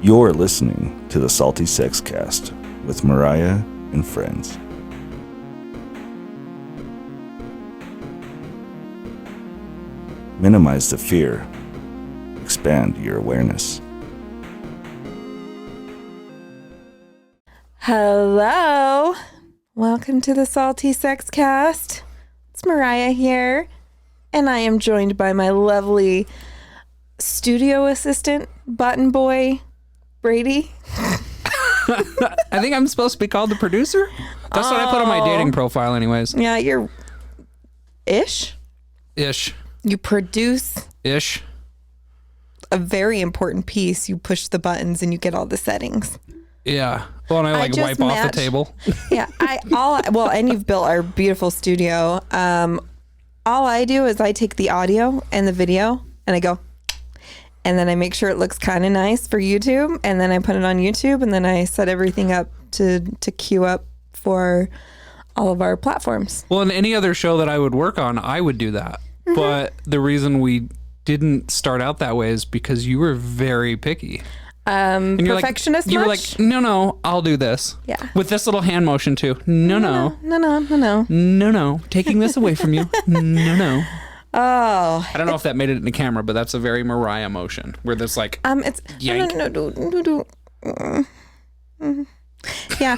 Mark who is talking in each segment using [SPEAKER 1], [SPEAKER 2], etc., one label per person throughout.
[SPEAKER 1] You're listening to the Salty Sex Cast with Mariah and friends. Minimize the fear. Expand your awareness.
[SPEAKER 2] Hello. Welcome to the Salty Sex Cast. It's Mariah here, and I am joined by my lovely studio assistant, button boy, Brady.
[SPEAKER 3] I think I'm supposed to be called the producer. That's what I put on my dating profile anyways.
[SPEAKER 2] Yeah, you're ish. You produce
[SPEAKER 3] Ish.
[SPEAKER 2] a very important piece. You push the buttons and you get all the settings.
[SPEAKER 3] Yeah. Well, and I
[SPEAKER 2] just
[SPEAKER 3] wipe off the table.
[SPEAKER 2] Yeah, and you've built our beautiful studio. All I do is I take the audio and the video and I go, and then I make sure it looks kind of nice for YouTube, and then I put it on YouTube, and then I set everything up to queue up for all of our platforms.
[SPEAKER 3] Well, in any other show that I would work on, I would do that. Mm-hmm. But the reason we didn't start out that way is because you were very picky.
[SPEAKER 2] And perfectionist
[SPEAKER 3] you were like, no, I'll do this.
[SPEAKER 2] Yeah.
[SPEAKER 3] With this little hand motion too. No. Taking this away from you. No.
[SPEAKER 2] Oh.
[SPEAKER 3] I don't know if that made it in the camera, but that's a very Mariah motion where there's like,
[SPEAKER 2] it's
[SPEAKER 3] yank.
[SPEAKER 2] Yeah.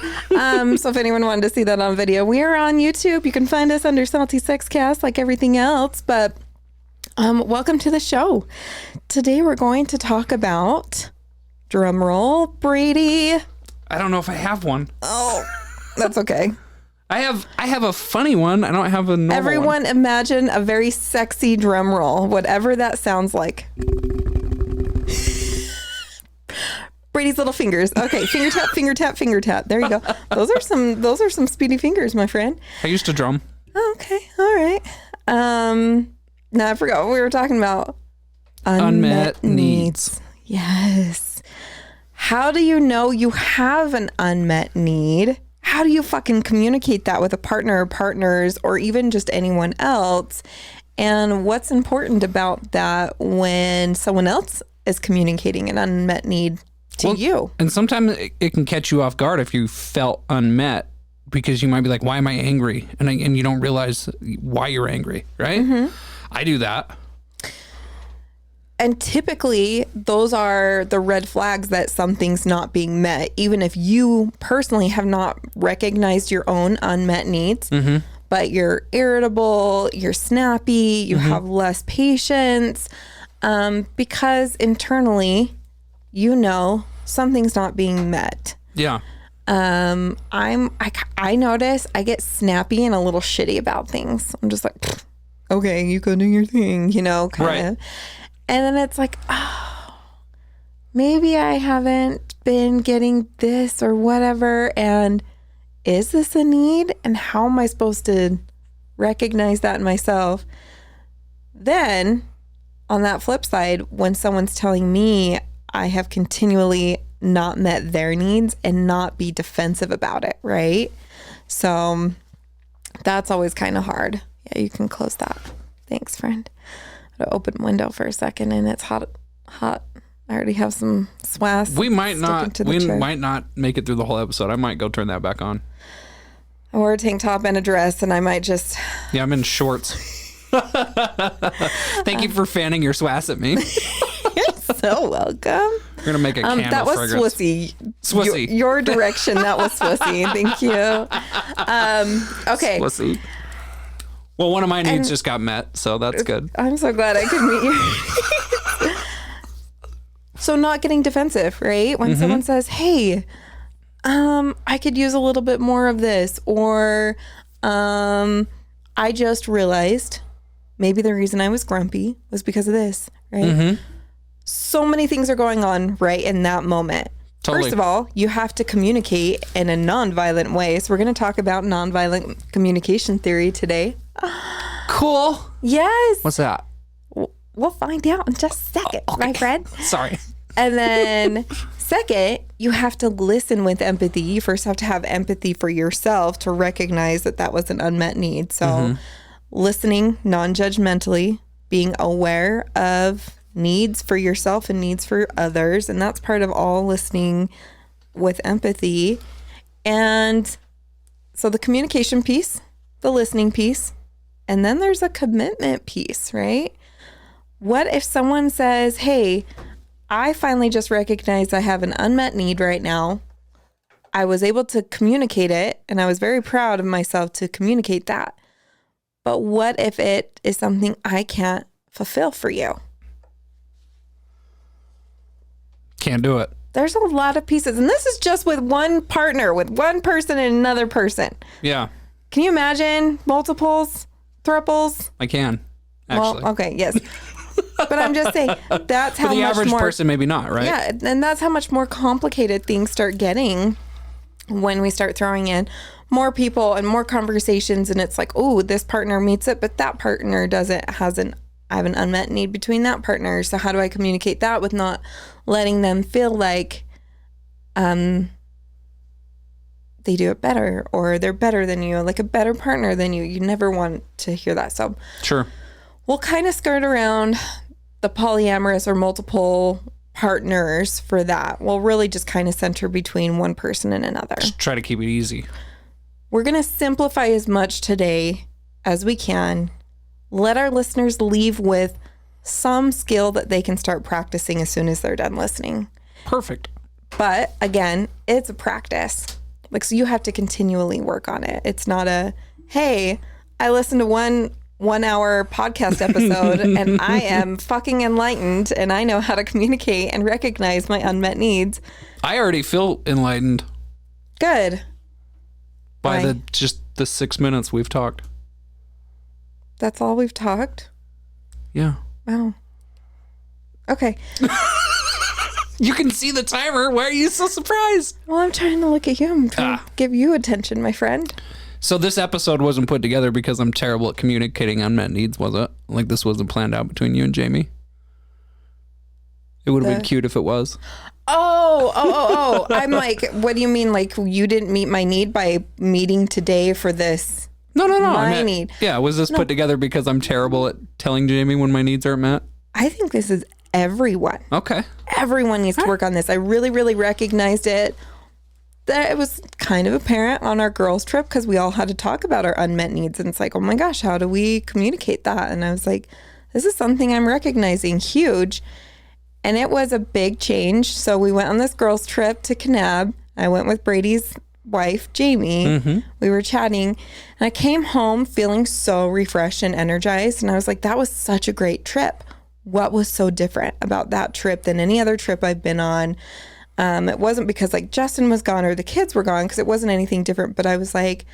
[SPEAKER 2] So if anyone wanted to see that on video, we are on YouTube. You can find us under Salty Sex Cast like everything else, but welcome to the show. Today we're going to talk about, drum roll, Brady.
[SPEAKER 3] I don't know if I have one.
[SPEAKER 2] Oh, that's okay.
[SPEAKER 3] I have a funny one. I don't have a normal
[SPEAKER 2] Everyone
[SPEAKER 3] one.
[SPEAKER 2] Imagine a very sexy drum roll, whatever that sounds like. Brady's little fingers. Okay, finger tap, finger tap, finger tap. There you go. Those are some speedy fingers, my friend.
[SPEAKER 3] I used to drum.
[SPEAKER 2] Okay, all right. Now I forgot what we were talking about.
[SPEAKER 3] Unmet needs.
[SPEAKER 2] Yes. How do you know you have an unmet need? How do you fucking communicate that with a partner or partners or even just anyone else? And what's important about that when someone else is communicating an unmet need to you?
[SPEAKER 3] And sometimes it can catch you off guard if you felt unmet, because you might be like, why am I angry? And you don't realize why you're angry, right? Mm-hmm. I do that.
[SPEAKER 2] And typically, those are the red flags that something's not being met, even if you personally have not recognized your own unmet needs. Mm-hmm. But you're irritable, you're snappy, you have less patience, because internally, you know something's not being met.
[SPEAKER 3] Yeah.
[SPEAKER 2] I notice I get snappy and a little shitty about things. I'm just like, okay, you go do your thing, kind of.
[SPEAKER 3] Right.
[SPEAKER 2] And then it's like, oh, maybe I haven't been getting this or whatever. And is this a need? And how am I supposed to recognize that in myself? Then on that flip side, when someone's telling me I have continually not met their needs and not be defensive about it, right? So that's always kind of hard. Yeah, you can close that. Thanks, friend. To open window for a second and it's hot. I already have some swass.
[SPEAKER 3] We might not make it through the whole episode. I might go turn that back on.
[SPEAKER 2] I wore a tank top and a dress and I might just...
[SPEAKER 3] Yeah, I'm in shorts. Thank you for fanning your swass at me.
[SPEAKER 2] You're so welcome.
[SPEAKER 3] We're going to make a candle
[SPEAKER 2] that was
[SPEAKER 3] fragrance.
[SPEAKER 2] Swissy. Your direction, that was Swissy. Thank you. Okay.
[SPEAKER 3] Swissy. Well, one of my needs just got met, so that's good.
[SPEAKER 2] I'm so glad I could meet you. So not getting defensive, right? When someone says, hey, I could use a little bit more of this, or I just realized maybe the reason I was grumpy was because of this, right? Mm-hmm. So many things are going on right in that moment. Totally. First of all, you have to communicate in a nonviolent way. So we're going to talk about nonviolent communication theory today.
[SPEAKER 3] Cool.
[SPEAKER 2] Yes.
[SPEAKER 3] What's that?
[SPEAKER 2] We'll find out in just a second, my friend.
[SPEAKER 3] Sorry.
[SPEAKER 2] And then second, you have to listen with empathy. You first have to have empathy for yourself to recognize that that was an unmet need. So listening non-judgmentally, being aware of needs for yourself and needs for others. And that's part of all listening with empathy. And so the communication piece, the listening piece, and then there's a commitment piece, right? What if someone says, hey, I finally just recognized I have an unmet need right now. I was able to communicate it, and I was very proud of myself to communicate that. But what if it is something I can't fulfill for you?
[SPEAKER 3] Can't do it.
[SPEAKER 2] There's a lot of pieces. And this is just with one partner, with one person and another person.
[SPEAKER 3] Yeah.
[SPEAKER 2] Can you imagine multiples, thruples?
[SPEAKER 3] I can, actually.
[SPEAKER 2] Well, okay, yes. But I'm just saying, that's how
[SPEAKER 3] For the
[SPEAKER 2] much
[SPEAKER 3] average
[SPEAKER 2] more,
[SPEAKER 3] person, maybe not, right?
[SPEAKER 2] Yeah, and that's how much more complicated things start getting when we start throwing in more people and more conversations. And it's like, oh, this partner meets it, but that partner doesn't, I have an unmet need between that partner. So how do I communicate that with not letting them feel like they do it better, or they're better than you, like a better partner than you? You never want to hear that. So
[SPEAKER 3] Sure.
[SPEAKER 2] we'll kind of skirt around the polyamorous or multiple partners for that. We'll really just kind of center between one person and another.
[SPEAKER 3] Just try to keep it easy.
[SPEAKER 2] We're going to simplify as much today as we can. Let our listeners leave with some skill that they can start practicing as soon as they're done listening.
[SPEAKER 3] Perfect.
[SPEAKER 2] But again, it's a practice. Like, so you have to continually work on it. It's not a, hey, I listened to one hour podcast episode and I am fucking enlightened and I know how to communicate and recognize my unmet needs.
[SPEAKER 3] I already feel enlightened
[SPEAKER 2] Good.
[SPEAKER 3] by
[SPEAKER 2] Why?
[SPEAKER 3] the 6 minutes we've talked.
[SPEAKER 2] That's all we've talked?
[SPEAKER 3] Yeah.
[SPEAKER 2] Wow. Okay.
[SPEAKER 3] You can see the timer. Why are you so surprised?
[SPEAKER 2] Well, I'm trying to look at you. I'm trying to give you attention, my friend.
[SPEAKER 3] So this episode wasn't put together because I'm terrible at communicating unmet needs, was it? Like, this wasn't planned out between you and Jamie? It would have been cute if it was.
[SPEAKER 2] Oh. I'm like, what do you mean? Like, you didn't meet my need by meeting today for this?
[SPEAKER 3] No.
[SPEAKER 2] My
[SPEAKER 3] I meant,
[SPEAKER 2] need.
[SPEAKER 3] Yeah, was this put together because I'm terrible at telling Jamie when my needs aren't met?
[SPEAKER 2] I think this is everyone.
[SPEAKER 3] Okay.
[SPEAKER 2] Everyone needs to work on this. I really, really recognized it. That it was kind of apparent on our girls' trip because we all had to talk about our unmet needs. And it's like, oh my gosh, how do we communicate that? And I was like, this is something I'm recognizing huge. And it was a big change. So we went on this girls' trip to Kanab. I went with Brady's wife, Jamie. Mm-hmm. We were chatting. And I came home feeling so refreshed and energized. And I was like, that was such a great trip. What was so different about that trip than any other trip I've been on? It wasn't because like Justin was gone or the kids were gone, because it wasn't anything different. But I was like,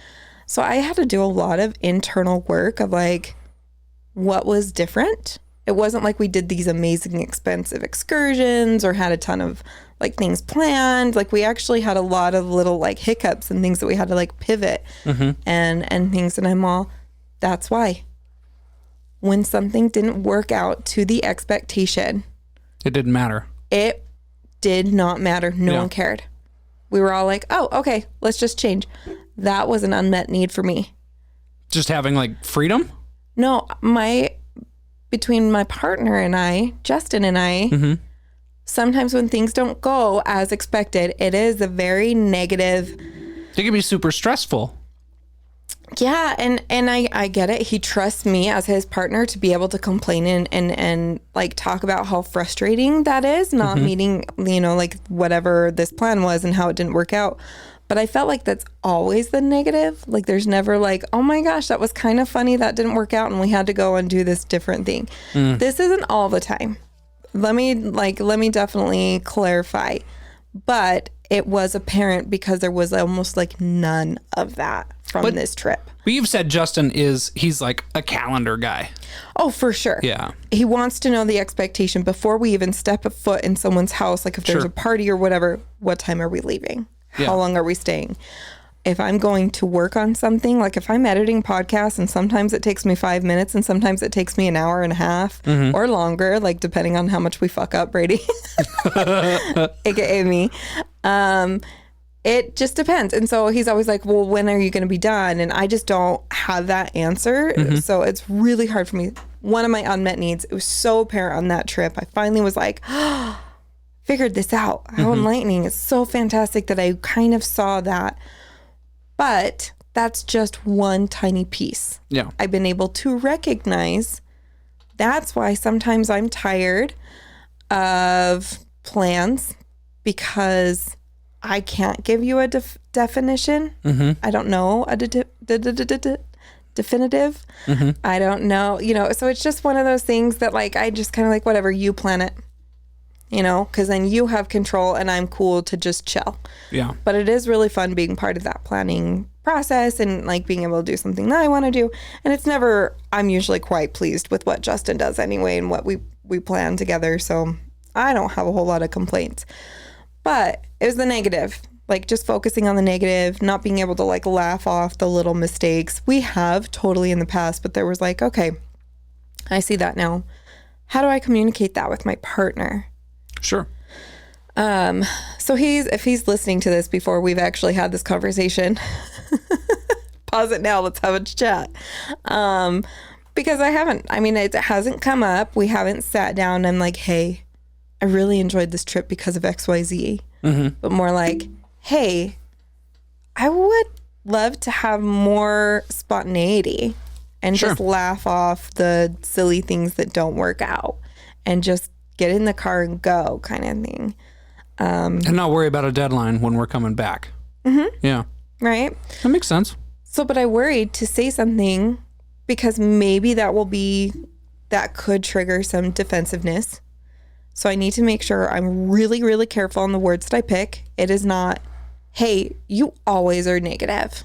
[SPEAKER 2] so I had to do a lot of internal work of like, what was different? It wasn't like we did these amazing expensive excursions or had a ton of like things planned. Like, we actually had a lot of little like hiccups and things that we had to like pivot and things. And I'm all, that's why. When something didn't work out to the expectation,
[SPEAKER 3] It didn't matter.
[SPEAKER 2] it did not matter. No one cared. We were all like, oh, okay, let's just change. That was an unmet need for me.
[SPEAKER 3] Just having like freedom?
[SPEAKER 2] No, between my partner and I, Justin and I, sometimes when things don't go as expected, it is a very negative.
[SPEAKER 3] It can be super stressful.
[SPEAKER 2] Yeah, and I get it. He trusts me as his partner to be able to complain and like talk about how frustrating that is, not meeting, like whatever this plan was and how it didn't work out. But I felt like that's always the negative. Like, there's never like, oh my gosh, that was kind of funny, that didn't work out and we had to go and do this different thing. This isn't all the time. Let me definitely clarify. But it was apparent because there was almost like none of that from this trip.
[SPEAKER 3] But you've said Justin he's like a calendar guy.
[SPEAKER 2] Oh, for sure.
[SPEAKER 3] Yeah.
[SPEAKER 2] He wants to know the expectation before we even step a foot in someone's house. Like, if there's a party or whatever, what time are we leaving? How long are we staying? If I'm going to work on something, like if I'm editing podcasts and sometimes it takes me 5 minutes and sometimes it takes me an hour and a half or longer, like depending on how much we fuck up, Brady, aka me. It just depends. And so he's always like, well, when are you going to be done? And I just don't have that answer. So it's really hard for me. one of my unmet needs. It was so apparent on that trip. I finally was like, figured this out. How enlightening. It's so fantastic that I kind of saw that. But that's just one tiny piece.
[SPEAKER 3] Yeah.
[SPEAKER 2] I've been able to recognize that's why sometimes I'm tired of plans, because I can't give you a definition. I don't know a definitive. I don't know, so it's just one of those things that like, I just kind of like, whatever, you plan it, because then you have control and I'm cool to just chill.
[SPEAKER 3] Yeah.
[SPEAKER 2] But it is really fun being part of that planning process and like being able to do something that I want to do. And it's never, I'm usually quite pleased with what Justin does anyway and what we plan together. So I don't have a whole lot of complaints. But it was the negative, like just focusing on the negative, not being able to like laugh off the little mistakes. We have totally in the past, but there was like, okay, I see that now. How do I communicate that with my partner?
[SPEAKER 3] Sure.
[SPEAKER 2] So if he's listening to this before we've actually had this conversation, pause it now. Let's have a chat. Because it hasn't come up. We haven't sat down and I'm like, hey, I really enjoyed this trip because of XYZ. But more like, hey, I would love to have more spontaneity and just laugh off the silly things that don't work out and just get in the car and go kind of thing.
[SPEAKER 3] And not worry about a deadline when we're coming back. Yeah.
[SPEAKER 2] Right?
[SPEAKER 3] That makes sense.
[SPEAKER 2] So, but I worried to say something because maybe that could trigger some defensiveness. So I need to make sure I'm really, really careful on the words that I pick. It is not, hey, you always are negative.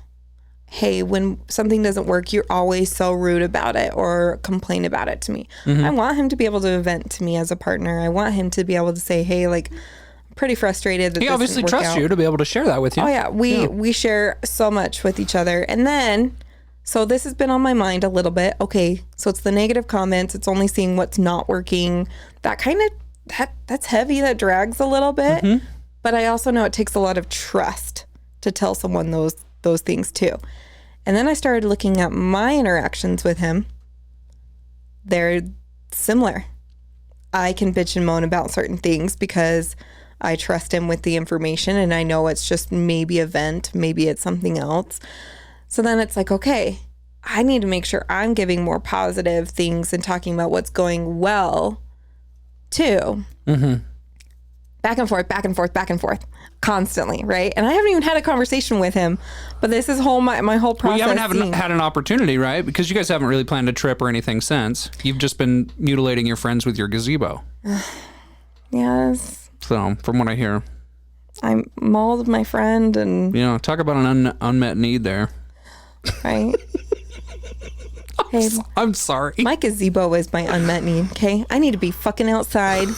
[SPEAKER 2] Hey, when something doesn't work, you're always so rude about it or complain about it to me. I want him to be able to vent to me as a partner. I want him to be able to say, hey, like, I'm pretty frustrated that
[SPEAKER 3] He
[SPEAKER 2] this
[SPEAKER 3] obviously
[SPEAKER 2] didn't work
[SPEAKER 3] trusts
[SPEAKER 2] out.
[SPEAKER 3] you to be able to share that with you.
[SPEAKER 2] Oh, yeah. We share so much with each other. And then, so this has been on my mind a little bit. Okay, so it's the negative comments. It's only seeing what's not working. That kind of, that's heavy. That drags a little bit. But I also know it takes a lot of trust to tell someone those things too. And then I started looking at my interactions with him. They're similar. I can bitch and moan about certain things because I trust him with the information and I know it's just maybe a vent, maybe it's something else. So then it's like, okay, I need to make sure I'm giving more positive things and talking about what's going well too. Back and forth, constantly, right? And I haven't even had a conversation with him, but this is my whole process.
[SPEAKER 3] Well, you haven't had an opportunity, right? Because you guys haven't really planned a trip or anything since. You've just been mutilating your friends with your gazebo.
[SPEAKER 2] Yes.
[SPEAKER 3] So, from what I hear.
[SPEAKER 2] I mauled my friend and...
[SPEAKER 3] talk about an unmet need there.
[SPEAKER 2] Right? Hey,
[SPEAKER 3] I'm sorry.
[SPEAKER 2] my gazebo is my unmet need, okay? I need to be fucking outside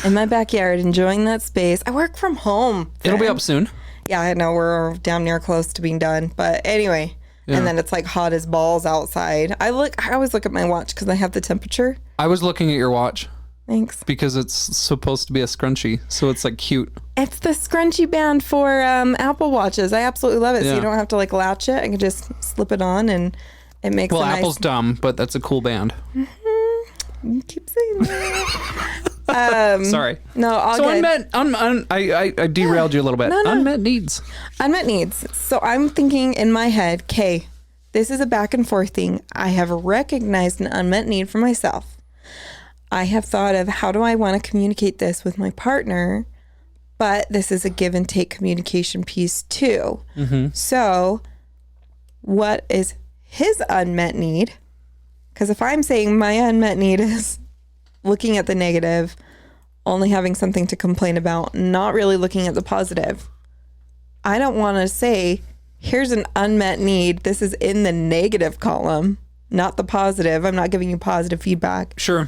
[SPEAKER 2] in my backyard enjoying that space. I work from home.
[SPEAKER 3] It'll be up soon.
[SPEAKER 2] Yeah, I know we're damn near close to being done. But anyway, and then it's like hot as balls outside. I always look at my watch because I have the temperature.
[SPEAKER 3] I was looking at your watch.
[SPEAKER 2] Thanks.
[SPEAKER 3] Because it's supposed to be a scrunchie, so it's like cute.
[SPEAKER 2] It's the scrunchie band for Apple Watches. I absolutely love it.
[SPEAKER 3] Yeah.
[SPEAKER 2] So you don't have to like latch it. I can just slip it on and it makes
[SPEAKER 3] Well,
[SPEAKER 2] a nice...
[SPEAKER 3] Apple's dumb, but that's a cool band.
[SPEAKER 2] You keep saying that.
[SPEAKER 3] Sorry.
[SPEAKER 2] No, all
[SPEAKER 3] So
[SPEAKER 2] good.
[SPEAKER 3] I derailed you a little bit.
[SPEAKER 2] No.
[SPEAKER 3] Unmet needs.
[SPEAKER 2] Unmet needs. So I'm thinking in my head, okay, this is a back and forth thing. I have recognized an unmet need for myself. I have thought of how do I want to communicate this with my partner, but this is a give and take communication piece too. So what is his unmet need? Because if I'm saying my unmet need is looking at the negative, only having something to complain about, not really looking at the positive, I don't want to say, here's an unmet need. This is in the negative column, not the positive. I'm not giving you positive feedback.
[SPEAKER 3] Sure.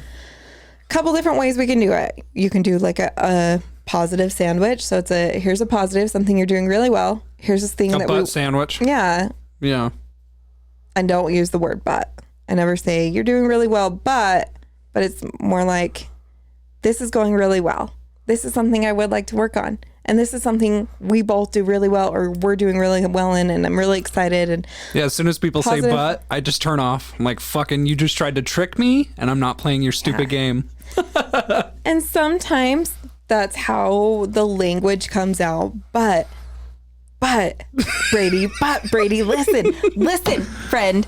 [SPEAKER 2] Couple different ways we can do it. You can do like a positive sandwich. So here's a positive, something you're doing really well. Here's this thing
[SPEAKER 3] A butt sandwich.
[SPEAKER 2] Yeah.
[SPEAKER 3] Yeah.
[SPEAKER 2] And don't use the word but. I never say you're doing really well, but it's more like this is going really well. This is something I would like to work on. And this is something we both do really well, or we're doing really well in, and I'm really excited. And
[SPEAKER 3] yeah, as soon as people
[SPEAKER 2] positive.
[SPEAKER 3] say but, I just turn off. I'm like, fucking, you just tried to trick me, and I'm not playing your stupid game.
[SPEAKER 2] And sometimes that's how the language comes out. But Brady, listen, friend.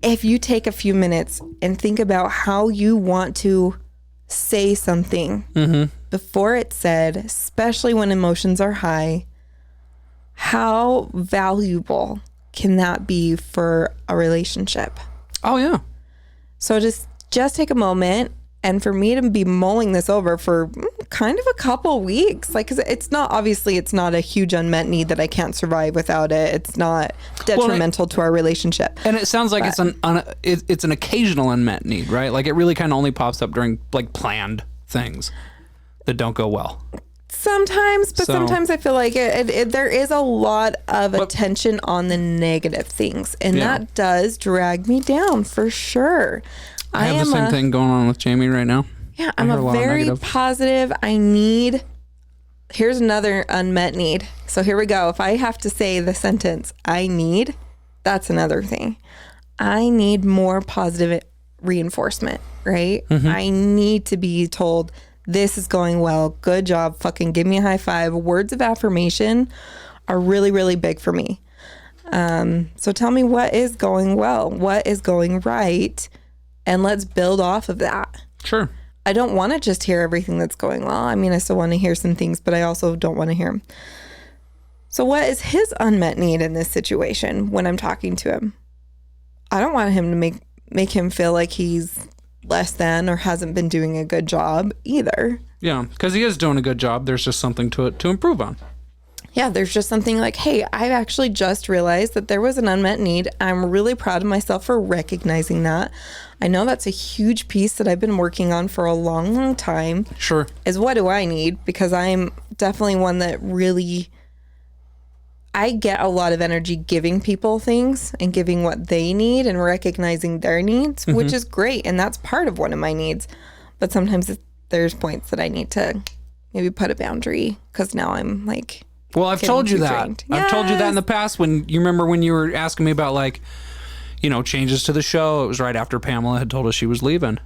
[SPEAKER 2] If you take a few minutes and think about how you want to say something before it's said, especially when emotions are high, how valuable can that be for a relationship?
[SPEAKER 3] Oh, yeah.
[SPEAKER 2] So just take a moment. And for me to be mulling this over for kind of a couple weeks, like, 'cause it's not a huge unmet need that I can't survive without it. It's not detrimental to our relationship.
[SPEAKER 3] And it sounds like it's an occasional unmet need, right? Like it really kind of only pops up during like planned things that don't go well.
[SPEAKER 2] Sometimes, but sometimes I feel like there is a lot of attention on the negative things, and that does drag me down for sure.
[SPEAKER 3] I have the same thing going on with Jamie right now.
[SPEAKER 2] Yeah, I'm a very positive. Here's another unmet need. So here we go. If I have to say the sentence, that's another thing. I need more positive reinforcement, right? I need to be told, this is going well. Good job. Fucking give me a high five. Words of affirmation are really, really big for me. So tell me what is going well, what is going right, and let's build off of that.
[SPEAKER 3] Sure.
[SPEAKER 2] I don't want to just hear everything that's going well. I mean, I still want to hear some things, but I also don't want to hear them. So what is his unmet need in this situation when I'm talking to him? I don't want him to make him feel like he's less than or hasn't been doing a good job either.
[SPEAKER 3] Yeah, because he is doing a good job. There's just something to it to improve on.
[SPEAKER 2] Yeah, there's just something like, hey, I've actually just realized that there was an unmet need. I'm really proud of myself for recognizing that. I know that's a huge piece that I've been working on for a long, long time.
[SPEAKER 3] Sure.
[SPEAKER 2] Is what do I need? Because I'm definitely one that really, I get a lot of energy giving people things and giving what they need and recognizing their needs, which is great. And that's part of one of my needs. But sometimes there's points that I need to maybe put a boundary because now I'm like...
[SPEAKER 3] Well, I've told you that. I've told you that in the past when you remember when you were asking me about like, changes to the show. It was right after Pamela had told us she was leaving.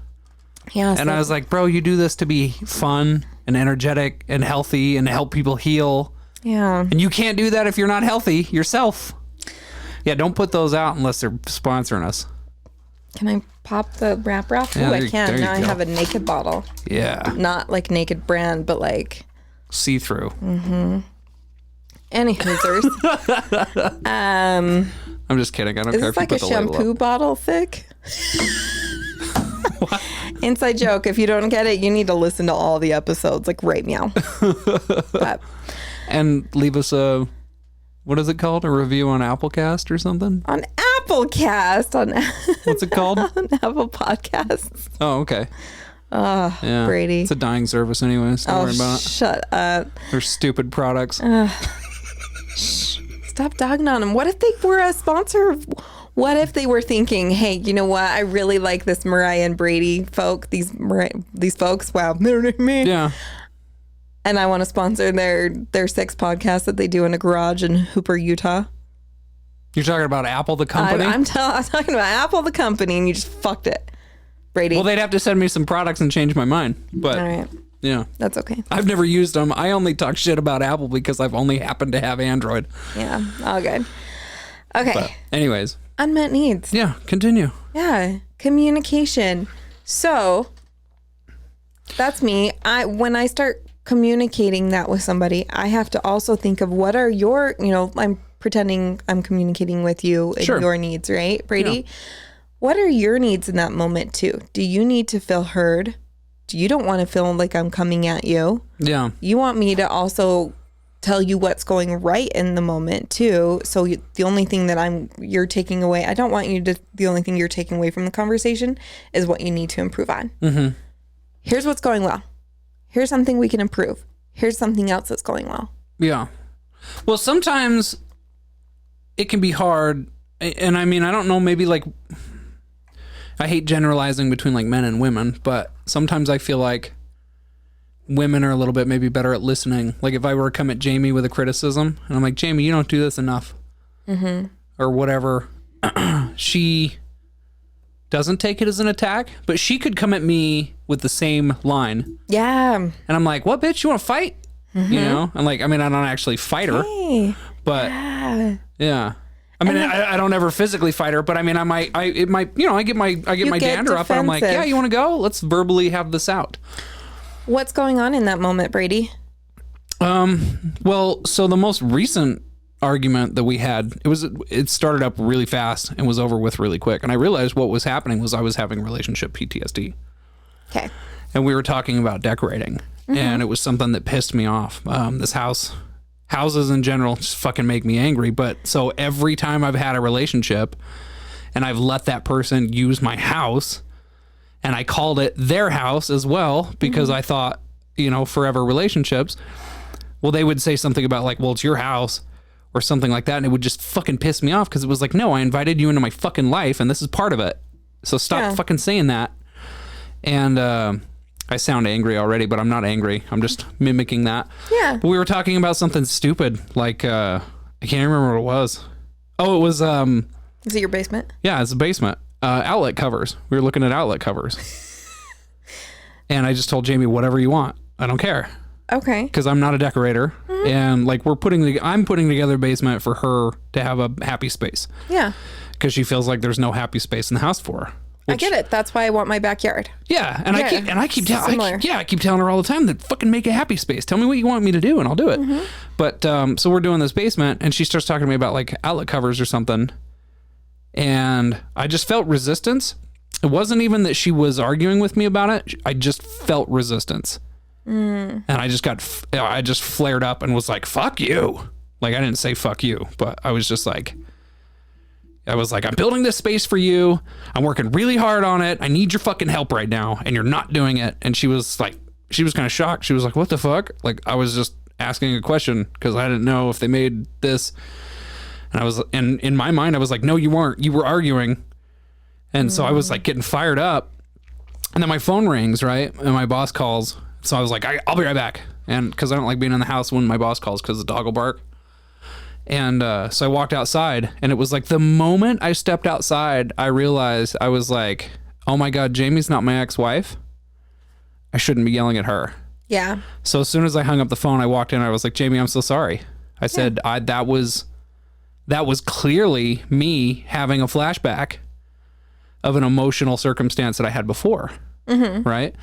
[SPEAKER 2] Yeah.
[SPEAKER 3] And I was like, bro, you do this to be fun and energetic and healthy and help people heal.
[SPEAKER 2] Yeah.
[SPEAKER 3] And you can't do that if you're not healthy yourself. Yeah, don't put those out unless they're sponsoring us.
[SPEAKER 2] Can I pop the wrapper off?
[SPEAKER 3] Yeah,
[SPEAKER 2] I can. Now I have a Naked bottle.
[SPEAKER 3] Yeah.
[SPEAKER 2] Not like Naked brand, but like...
[SPEAKER 3] see-through.
[SPEAKER 2] Any hoosers.
[SPEAKER 3] I'm just kidding. I don't care if you
[SPEAKER 2] like
[SPEAKER 3] put
[SPEAKER 2] a
[SPEAKER 3] the label
[SPEAKER 2] shampoo
[SPEAKER 3] up.
[SPEAKER 2] bottle thick? Inside joke. If you don't get it, you need to listen to all the episodes. Like right meow. But,
[SPEAKER 3] and leave us what is it called? A review on Applecast or something?
[SPEAKER 2] on Applecast.
[SPEAKER 3] What's it called?
[SPEAKER 2] On Apple Podcasts.
[SPEAKER 3] Oh, okay. Yeah.
[SPEAKER 2] Brady.
[SPEAKER 3] It's a dying service anyways. Don't worry about it.
[SPEAKER 2] Shut up.
[SPEAKER 3] They're stupid products.
[SPEAKER 2] Stop dogging on them. What if they were a sponsor? What if they were thinking, hey, you know what? I really like this Mariah and Brady folk. These folks. Wow.
[SPEAKER 3] Yeah.
[SPEAKER 2] And I want to sponsor their 6 podcasts that they do in a garage in Hooper, Utah.
[SPEAKER 3] You're talking about Apple, the company?
[SPEAKER 2] I'm talking about Apple, the company, and you just fucked it. Brady.
[SPEAKER 3] Well, they'd have to send me some products and change my mind. But,
[SPEAKER 2] all right.
[SPEAKER 3] Yeah.
[SPEAKER 2] That's okay.
[SPEAKER 3] I've never used them. I only talk shit about Apple because I've only happened to have Android.
[SPEAKER 2] Yeah. All good. Okay.
[SPEAKER 3] But anyways.
[SPEAKER 2] Unmet needs.
[SPEAKER 3] Yeah. Continue.
[SPEAKER 2] Yeah. Communication. So that's me. When I start communicating that with somebody, I have to also think of what are your, I'm pretending I'm communicating with you and your needs, right, Brady? Yeah. What are your needs in that moment too? Do you need to feel heard? You don't want to feel like I'm coming at you. Yeah. You want me to also tell you what's going right in the moment too. So the only thing that you're taking away, I don't want you to, the only thing you're taking away from the conversation is what you need to improve on. Mm-hmm. Here's what's going well. Here's something we can improve. Here's something else that's going well.
[SPEAKER 3] Yeah. Well, sometimes it can be hard. And I mean, I don't know, maybe like, I hate generalizing between like men and women, but sometimes I feel like women are a little bit maybe better at listening. Like if I were to come at Jamie with a criticism and I'm like, Jamie, you don't do this enough or whatever. She doesn't take it as an attack, but she could come at me with the same line.
[SPEAKER 2] Yeah.
[SPEAKER 3] And I'm like, what, bitch? You want to fight? You know? And like, I mean, I don't actually fight her, but yeah. I mean, I don't ever physically fight her, but I mean, I get my dander up and I'm like, yeah, you want to go? Let's verbally have this out.
[SPEAKER 2] What's going on in that moment, Brady?
[SPEAKER 3] Well, so the most recent argument that we had, it started up really fast and was over with really quick. And I realized what was happening was I was having relationship PTSD.
[SPEAKER 2] Okay.
[SPEAKER 3] And we were talking about decorating and it was something that pissed me off. Houses in general just fucking make me angry. But so every time I've had a relationship and I've let that person use my house and I called it their house as well because I thought, forever relationships, well, they would say something about like, well, it's your house or something like that. And it would just fucking piss me off because it was like, no, I invited you into my fucking life and this is part of it. So stop fucking saying that. And I sound angry already, but I'm not angry. I'm just mimicking that.
[SPEAKER 2] Yeah.
[SPEAKER 3] But we were talking about something stupid, like I can't remember what it was. Oh, it was
[SPEAKER 2] Is it your basement?
[SPEAKER 3] Yeah, it's a basement. Outlet covers. We were looking at outlet covers. And I just told Jamie, whatever you want. I don't care.
[SPEAKER 2] Okay.
[SPEAKER 3] Because I'm not a decorator. And like I'm putting together a basement for her to have a happy space. Yeah. Because she feels like there's no happy space in the house for her.
[SPEAKER 2] I get it. That's why I want my backyard.
[SPEAKER 3] Yeah, and I keep telling her all the time that fucking make a happy space. Tell me what you want me to do, and I'll do it. But so we're doing this basement, and she starts talking to me about like outlet covers or something, and I just felt resistance. It wasn't even that she was arguing with me about it. I just felt resistance, and I just flared up and was like, "Fuck you!" Like I didn't say "fuck you," but I was just like. I'm building this space for you. I'm working really hard on it. I need your fucking help right now. And you're not doing it. And she was kind of shocked. She was like, what the fuck? Like, I was just asking a question because I didn't know if they made this. And in my mind, I was like, no, you weren't. You were arguing. And so I was like getting fired up. And then my phone rings, right? And my boss calls. So I was like, I'll be right back. And because I don't like being in the house when my boss calls because the dog will bark. And so I walked outside, and it was like the moment I stepped outside, I realized I was like, oh my God, Jamie's not my ex-wife. I shouldn't be yelling at her. Yeah. So as soon as I hung up the phone, I walked in, I was like, Jamie, I'm so sorry. I said, that was clearly me having a flashback of an emotional circumstance that I had before. Right.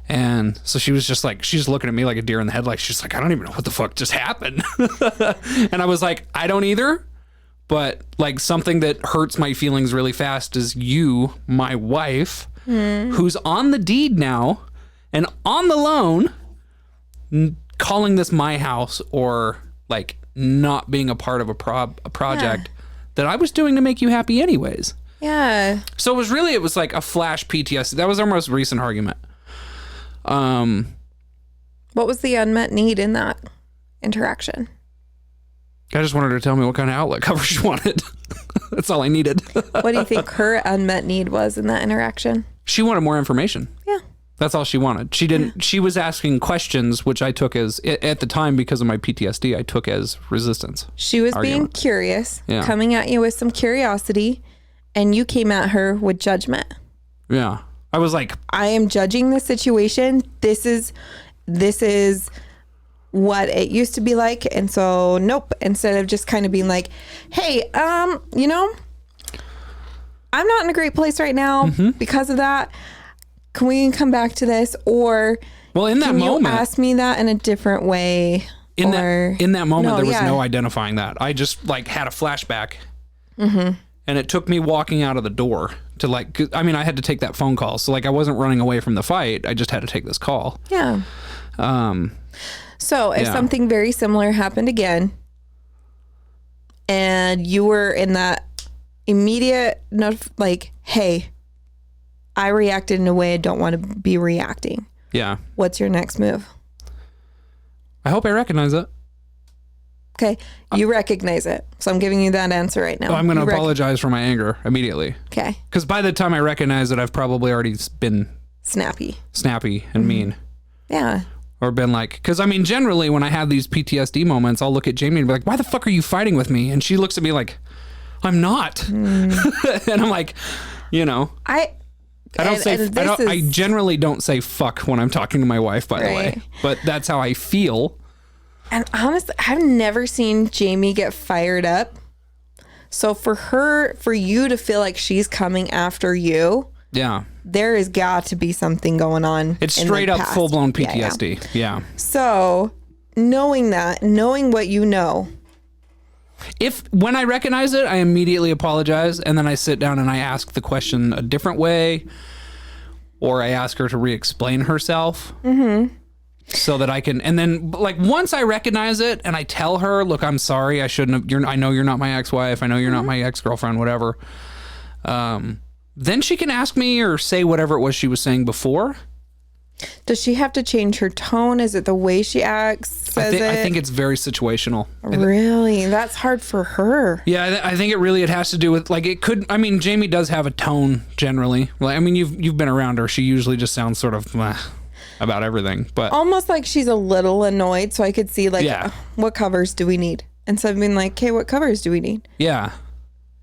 [SPEAKER 3] And so she was just like, she's looking at me like a deer in the headlights. She's like, I don't even know what the fuck just happened. And I was like, I don't either. But like something that hurts my feelings really fast is you, my wife, who's on the deed now and on the loan, calling this my house or like not being a part of a project that I was doing to make you happy anyways. Yeah. So it was like a flash PTSD. That was our most recent argument.
[SPEAKER 2] What was the unmet need in that interaction?
[SPEAKER 3] I just wanted her to tell me what kind of outlet cover she wanted. That's all I needed.
[SPEAKER 2] What do you think her unmet need was in that interaction?
[SPEAKER 3] She wanted more information. Yeah. That's all she wanted. She was asking questions, which I took as, at the time, because of my PTSD, I took as resistance.
[SPEAKER 2] She was being curious, coming at you with some curiosity, and you came at her with judgment.
[SPEAKER 3] Yeah. I was like,
[SPEAKER 2] I am judging the situation. This is what it used to be like. And so, nope. Instead of just kind of being like, hey, I'm not in a great place right now because of that. Can we come back to this? Or
[SPEAKER 3] in that moment,
[SPEAKER 2] you ask me that in a different way?
[SPEAKER 3] In that moment, there was no identifying that. I just like had a flashback. And it took me walking out of the door to I had to take that phone call. So I wasn't running away from the fight. I just had to take this call. Yeah.
[SPEAKER 2] So if something very similar happened again and you were in that immediate, hey, I reacted in a way I don't want to be reacting. Yeah. What's your next move?
[SPEAKER 3] I hope I recognize it.
[SPEAKER 2] Okay, you recognize it. So I'm giving you that answer right now.
[SPEAKER 3] I'm going to apologize for my anger immediately. Okay. Because by the time I recognize it, I've probably already been
[SPEAKER 2] snappy
[SPEAKER 3] and mean.
[SPEAKER 2] Yeah.
[SPEAKER 3] or been like, because I mean, generally when I have these PTSD moments, I'll look at Jamie and be like, why the fuck are you fighting with me? And she looks at me like, I'm not. And I'm like, I generally don't say fuck when I'm talking to my wife, by the way, but that's how I feel.
[SPEAKER 2] And honestly, I've never seen Jamie get fired up. So for you to feel like she's coming after you, there has got to be something going on.
[SPEAKER 3] It's straight up full blown PTSD. Yeah.
[SPEAKER 2] So knowing what you know,
[SPEAKER 3] when I recognize it, I immediately apologize, and then I sit down and I ask the question a different way, or I ask her to re-explain herself. So that I can, and then like once I recognize it and I tell her, look, I'm sorry, I shouldn't have, I know you're not my ex-wife, I know you're not my ex-girlfriend, whatever. Then she can ask me or say whatever it was she was saying before.
[SPEAKER 2] Does she have to change her tone? Is it the way she acts?
[SPEAKER 3] I think it's very situational.
[SPEAKER 2] Really? That's hard for her.
[SPEAKER 3] Yeah, I think it has to do with like it could. I mean, Jamie does have a tone generally. Like, I mean, you've been around her. She usually just sounds sort of about everything, but
[SPEAKER 2] almost like she's a little annoyed. So I could see like, what covers do we need? Instead of being like, okay, what covers do we need?
[SPEAKER 3] Yeah.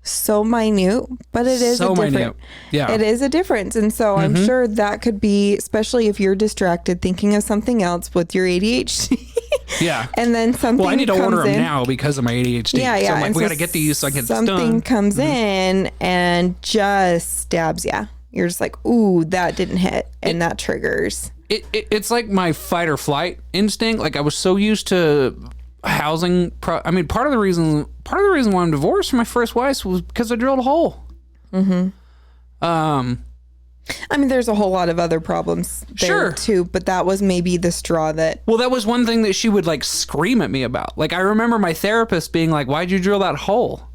[SPEAKER 2] So minute, but it is so minute. Yeah, it is a difference, and so I'm sure that could be, especially if you're distracted thinking of something else with your ADHD.
[SPEAKER 3] Yeah,
[SPEAKER 2] and then something.
[SPEAKER 3] Well, I need to order them now because of my ADHD.
[SPEAKER 2] Yeah, yeah.
[SPEAKER 3] So I'm like, we got to get these so I can get this done.
[SPEAKER 2] Something comes in and just stabs you. You're just like, ooh, that didn't hit, and that triggers.
[SPEAKER 3] It's like my fight or flight instinct. Like I was so used to housing. I mean, part of the reason why I'm divorced from my first wife was because I drilled a hole.
[SPEAKER 2] I mean, there's a whole lot of other problems there too, but that was maybe the straw that.
[SPEAKER 3] Well, that was one thing that she would like scream at me about. Like I remember my therapist being like, "Why'd you drill that hole?"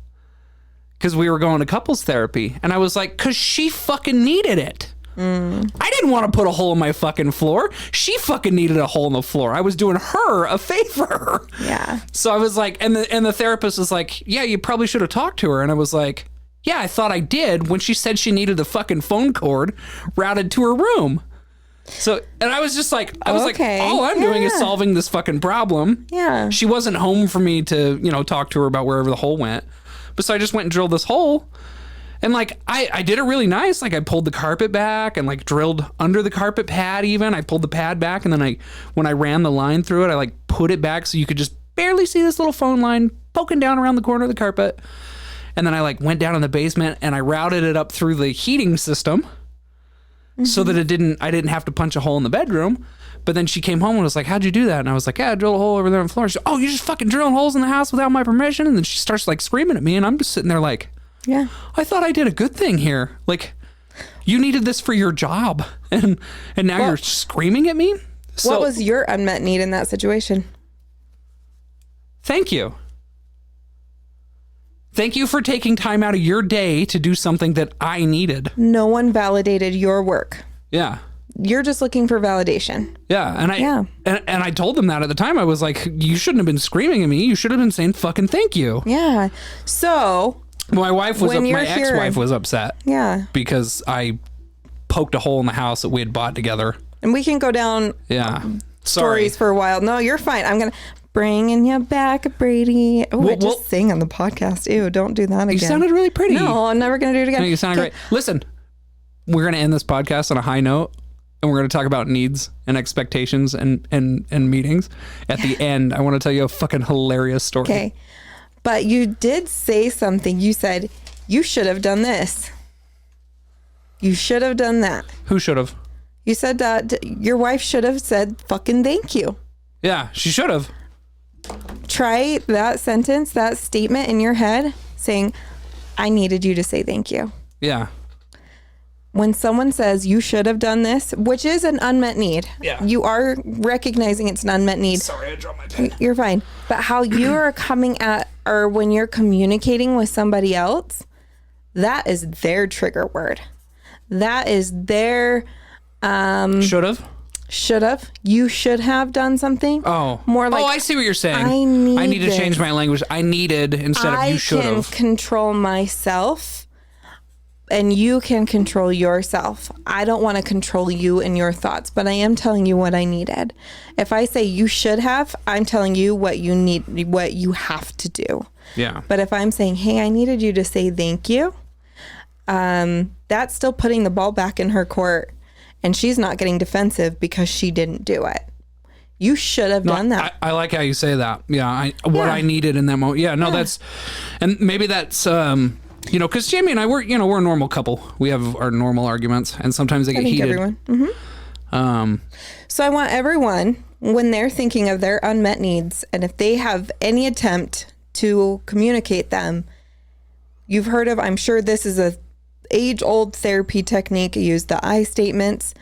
[SPEAKER 3] Because we were going to couples therapy, and I was like, "Cause she fucking needed it." I didn't want to put a hole in my fucking floor. She fucking needed a hole in the floor. I was doing her a favor.
[SPEAKER 2] Yeah.
[SPEAKER 3] So I was like, and the therapist was like, yeah, you probably should have talked to her. And I was like, yeah, I thought I did when she said she needed the fucking phone cord routed to her room. So, and I was just like, like, all I'm doing is solving this fucking problem.
[SPEAKER 2] Yeah.
[SPEAKER 3] She wasn't home for me to, talk to her about wherever the hole went. But so I just went and drilled this hole. And like, I did it really nice. Like I pulled the carpet back and like drilled under the carpet pad even. I pulled the pad back and then when I ran the line through it, I like put it back so you could just barely see this little phone line poking down around the corner of the carpet. And then I like went down in the basement and I routed it up through the heating system so that I didn't have to punch a hole in the bedroom. But then she came home and was like, how'd you do that? And I was like, yeah, I drilled a hole over there on the floor. She's like, oh, you just fucking drilling holes in the house without my permission? And then she starts like screaming at me and I'm just sitting there like,
[SPEAKER 2] yeah,
[SPEAKER 3] I thought I did a good thing here. Like, you needed this for your job, and now you're screaming at me. So,
[SPEAKER 2] what was your unmet need in that situation?
[SPEAKER 3] Thank you. Thank you for taking time out of your day to do something that I needed.
[SPEAKER 2] No one validated your work.
[SPEAKER 3] Yeah.
[SPEAKER 2] You're just looking for validation.
[SPEAKER 3] Yeah, and I told them that at the time. I was like, you shouldn't have been screaming at me. You should have been saying fucking thank you.
[SPEAKER 2] Yeah. So.
[SPEAKER 3] My ex-wife was upset.
[SPEAKER 2] Yeah.
[SPEAKER 3] Because I poked a hole in the house that we had bought together.
[SPEAKER 2] And we can go down stories for a while. No, you're fine. I'm going to bringing you back, Brady. Oh, I just sang on the podcast. Ew, don't do that again.
[SPEAKER 3] You sounded really pretty.
[SPEAKER 2] No, I'm never going to do it again.
[SPEAKER 3] No, you sound great. Listen, we're going to end this podcast on a high note. And we're going to talk about needs and expectations and meetings. At the end, I want to tell you a fucking hilarious story.
[SPEAKER 2] Okay. But you did say something. You said, you should have done this. You should have done that.
[SPEAKER 3] Who should have?
[SPEAKER 2] You said that your wife should have said fucking thank you.
[SPEAKER 3] Yeah, she should have.
[SPEAKER 2] Try that sentence, that statement in your head saying, I needed you to say thank you.
[SPEAKER 3] Yeah.
[SPEAKER 2] When someone says you should have done this, which is an unmet need, you are recognizing it's an unmet need.
[SPEAKER 3] Sorry, I dropped my pen.
[SPEAKER 2] You're fine. But how you are coming at, or when you're communicating with somebody else, that is their trigger word. That is their
[SPEAKER 3] should have.
[SPEAKER 2] Should have. You should have done something.
[SPEAKER 3] Oh,
[SPEAKER 2] more like.
[SPEAKER 3] Oh, I see what you're saying.
[SPEAKER 2] I
[SPEAKER 3] need to change my language. I needed instead of you should have.
[SPEAKER 2] I can control myself. and you can control yourself. I don't want to control you and your thoughts, but I am telling you what I needed. If I say you should have, I'm telling you what you need, what you have to do.
[SPEAKER 3] Yeah.
[SPEAKER 2] But if I'm saying, hey, I needed you to say thank you, that's still putting the ball back in her court, and she's not getting defensive because she didn't do it. You should have done that.
[SPEAKER 3] I like how you say that. Yeah. What I needed in that moment. Yeah. No, that's, and maybe that's, because Jamie and I, we're a normal couple. We have our normal arguments, and sometimes they get heated.
[SPEAKER 2] Everyone. Mm-hmm. So I want everyone, when they're thinking of their unmet needs, and if they have any attempt to communicate them, you've heard of, I'm sure this is a age-old therapy technique, use the I statements,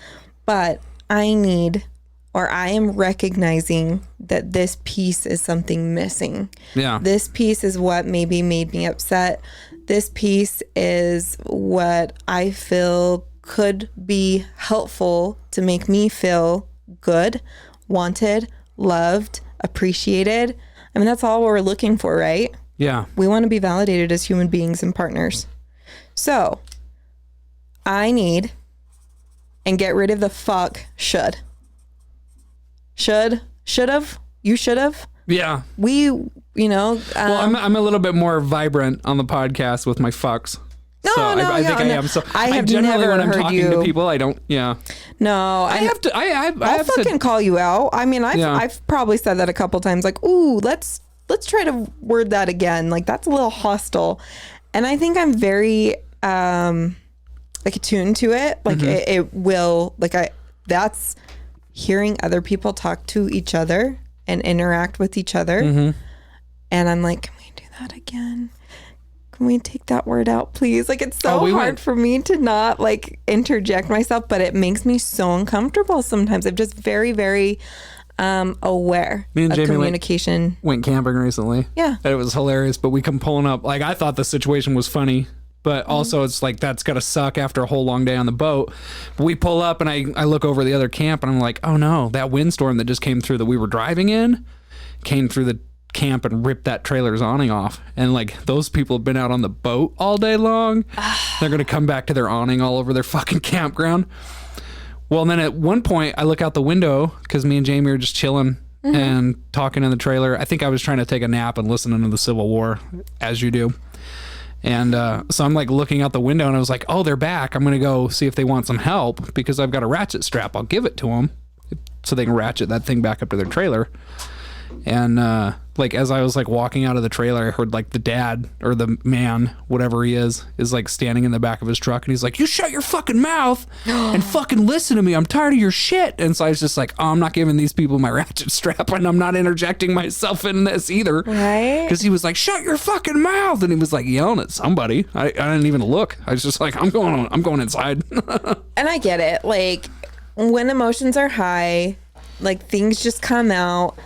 [SPEAKER 2] but I need, or I am recognizing that this piece is something missing.
[SPEAKER 3] Yeah.
[SPEAKER 2] This piece is what maybe made me upset. This piece is what I feel could be helpful to make me feel good, wanted, loved, appreciated. I mean, that's all we're looking for, right?
[SPEAKER 3] Yeah.
[SPEAKER 2] We want to be validated as human beings and partners. So I need, and get rid of the fuck should. Should have, you should have.
[SPEAKER 3] Yeah.
[SPEAKER 2] Well,
[SPEAKER 3] I'm a little bit more vibrant on the podcast with my fucks. I think I am. So
[SPEAKER 2] I have
[SPEAKER 3] generally,
[SPEAKER 2] never
[SPEAKER 3] when I'm
[SPEAKER 2] heard
[SPEAKER 3] talking
[SPEAKER 2] you
[SPEAKER 3] to people, I don't. Yeah.
[SPEAKER 2] No, I'll fucking call you out. I mean, I've probably said that a couple times. Like, ooh, let's try to word that again. Like, that's a little hostile, and I think I'm very attuned to it. Like, it will. That's hearing other people talk to each other and interact with each other, and I'm like, can we do that again? Can we take that word out, please? Like, it's so hard for me to not interject myself, but it makes me so uncomfortable sometimes. I'm just very, very aware
[SPEAKER 3] me and
[SPEAKER 2] of
[SPEAKER 3] Jamie
[SPEAKER 2] communication.
[SPEAKER 3] Went camping recently.
[SPEAKER 2] Yeah.
[SPEAKER 3] And it was hilarious, but we come pulling up. Like, I thought the situation was funny, but also it's like, that's got to suck after a whole long day on the boat. But we pull up and I look over the other camp and I'm like, oh no, that windstorm that just came through that we were driving in came through the camp and ripped that trailer's awning off, and those people have been out on the boat all day long. They're gonna come back to their awning all over their fucking campground. Well, and then at one point I look out the window because me and Jamie are just chilling and talking in the trailer. I think I was trying to take a nap and listening to the Civil War, as you do. And so I'm looking out the window and I was like, oh, they're back. I'm gonna go see if they want some help because I've got a ratchet strap. I'll give it to them so they can ratchet that thing back up to their trailer. And as I was walking out of the trailer, I heard the dad or the man, whatever he is standing in the back of his truck, and he's like, you shut your fucking mouth and fucking listen to me. I'm tired of your shit. And so I was just like, oh, I'm not giving these people my ratchet strap, and I'm not interjecting myself in this either. Right. Because he was like, shut your fucking mouth. And he was yelling at somebody. I didn't even look. I was just like, I'm going inside.
[SPEAKER 2] And I get it. When emotions are high, things just come out.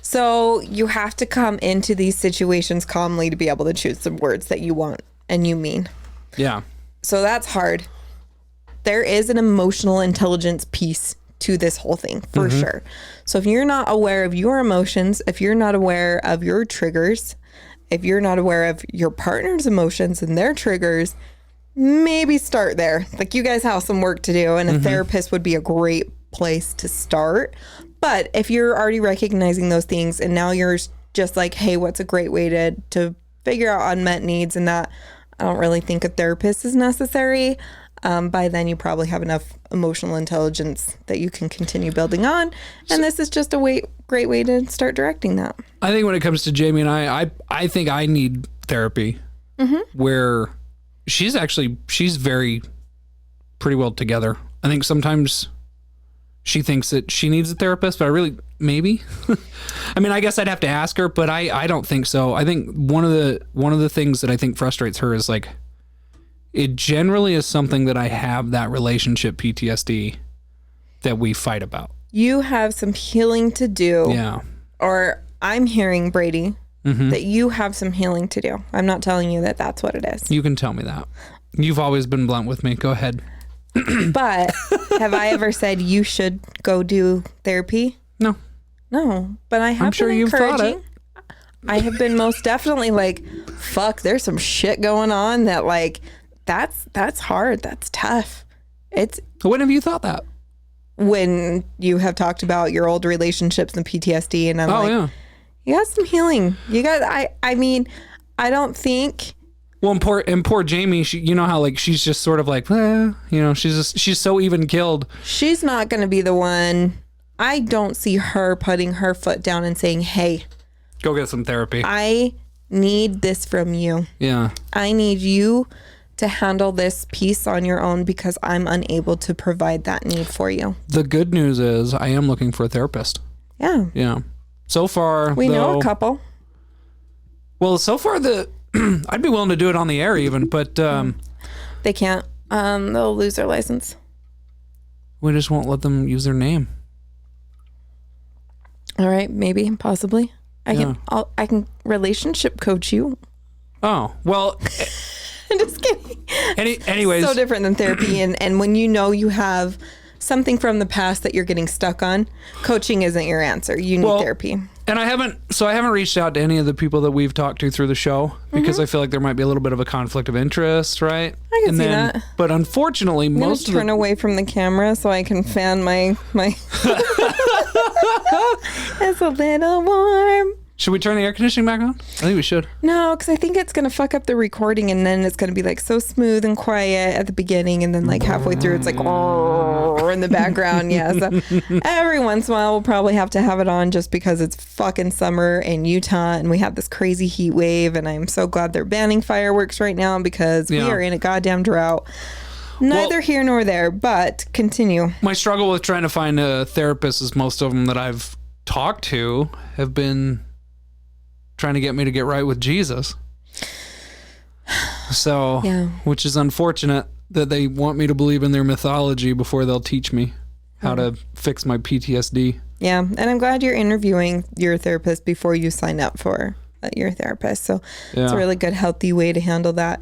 [SPEAKER 2] So you have to come into these situations calmly to be able to choose the words that you want and you mean.
[SPEAKER 3] Yeah.
[SPEAKER 2] So that's hard. There is an emotional intelligence piece to this whole thing, for sure. So if you're not aware of your emotions, if you're not aware of your triggers, if you're not aware of your partner's emotions and their triggers, maybe start there. You guys have some work to do, and a therapist would be a great place to start. But if you're already recognizing those things and now you're just hey, what's a great way to figure out unmet needs, and that I don't really think a therapist is necessary. By then you probably have enough emotional intelligence that you can continue building on. And this is just a great way to start directing that. I
[SPEAKER 3] think when it comes to Jamie and I think I need therapy where she's very pretty well together. I think sometimes she thinks that she needs a therapist, but maybe. I mean, I guess I'd have to ask her, but I don't think so. I think one of the things that I think frustrates her is it generally is something that I have that relationship PTSD that we fight about.
[SPEAKER 2] You have some healing to do.
[SPEAKER 3] Yeah.
[SPEAKER 2] Or I'm hearing, Brady, that you have some healing to do. I'm not telling you that that's what it is.
[SPEAKER 3] You can tell me that. You've always been blunt with me. Go ahead.
[SPEAKER 2] But have I ever said you should go do therapy?
[SPEAKER 3] No.
[SPEAKER 2] But I have
[SPEAKER 3] I'm sure
[SPEAKER 2] been
[SPEAKER 3] you've thought it.
[SPEAKER 2] I have been most definitely fuck, there's some shit going on that that's hard. That's tough.
[SPEAKER 3] When have you thought that?
[SPEAKER 2] When you have talked about your old relationships and PTSD, and I'm you got some healing. You got, I mean, I don't think.
[SPEAKER 3] Well, and poor Jamie, you know how like she's just sort of like, she's so even killed.
[SPEAKER 2] She's not going to be the one. I don't see her putting her foot down and saying, hey,
[SPEAKER 3] go get some therapy.
[SPEAKER 2] I need this from you.
[SPEAKER 3] Yeah.
[SPEAKER 2] I need you to handle this piece on your own because I'm unable to provide that need for you.
[SPEAKER 3] The good news is I am looking for a therapist.
[SPEAKER 2] Yeah.
[SPEAKER 3] Yeah. So far,
[SPEAKER 2] we know a couple.
[SPEAKER 3] Well, so far I'd be willing to do it on the air even, but
[SPEAKER 2] they can't. They'll lose their license.
[SPEAKER 3] We just won't let them use their name.
[SPEAKER 2] All right, maybe, possibly. I can relationship coach you.
[SPEAKER 3] Oh, well.
[SPEAKER 2] I'm just kidding.
[SPEAKER 3] Anyways.
[SPEAKER 2] So different than therapy. And when you have something from the past that you're getting stuck on, coaching isn't your answer. You need therapy. And
[SPEAKER 3] I haven't reached out to any of the people that we've talked to through the show because I feel like there might be a little bit of a conflict of interest, right?
[SPEAKER 2] I can see that.
[SPEAKER 3] But unfortunately,
[SPEAKER 2] I'm gonna turn away from the camera so I can fan my It's a little warm.
[SPEAKER 3] Should we turn the air conditioning back on? I think we should.
[SPEAKER 2] No, because I think it's going to fuck up the recording, and then it's going to be like so smooth and quiet at the beginning, and then like halfway through it's like oh in the background. Yeah, so every once in a while we'll probably have to have it on just because it's fucking summer in Utah and we have this crazy heat wave, and I'm so glad they're banning fireworks right now because we are in a goddamn drought. Neither here nor there, but continue.
[SPEAKER 3] My struggle with trying to find a therapist is most of them that I've talked to have been trying to get me to get right with Jesus. So, which is unfortunate that they want me to believe in their mythology before they'll teach me how to fix my PTSD.
[SPEAKER 2] Yeah, and I'm glad you're interviewing your therapist before you sign up for your therapist. So it's a really good, healthy way to handle that.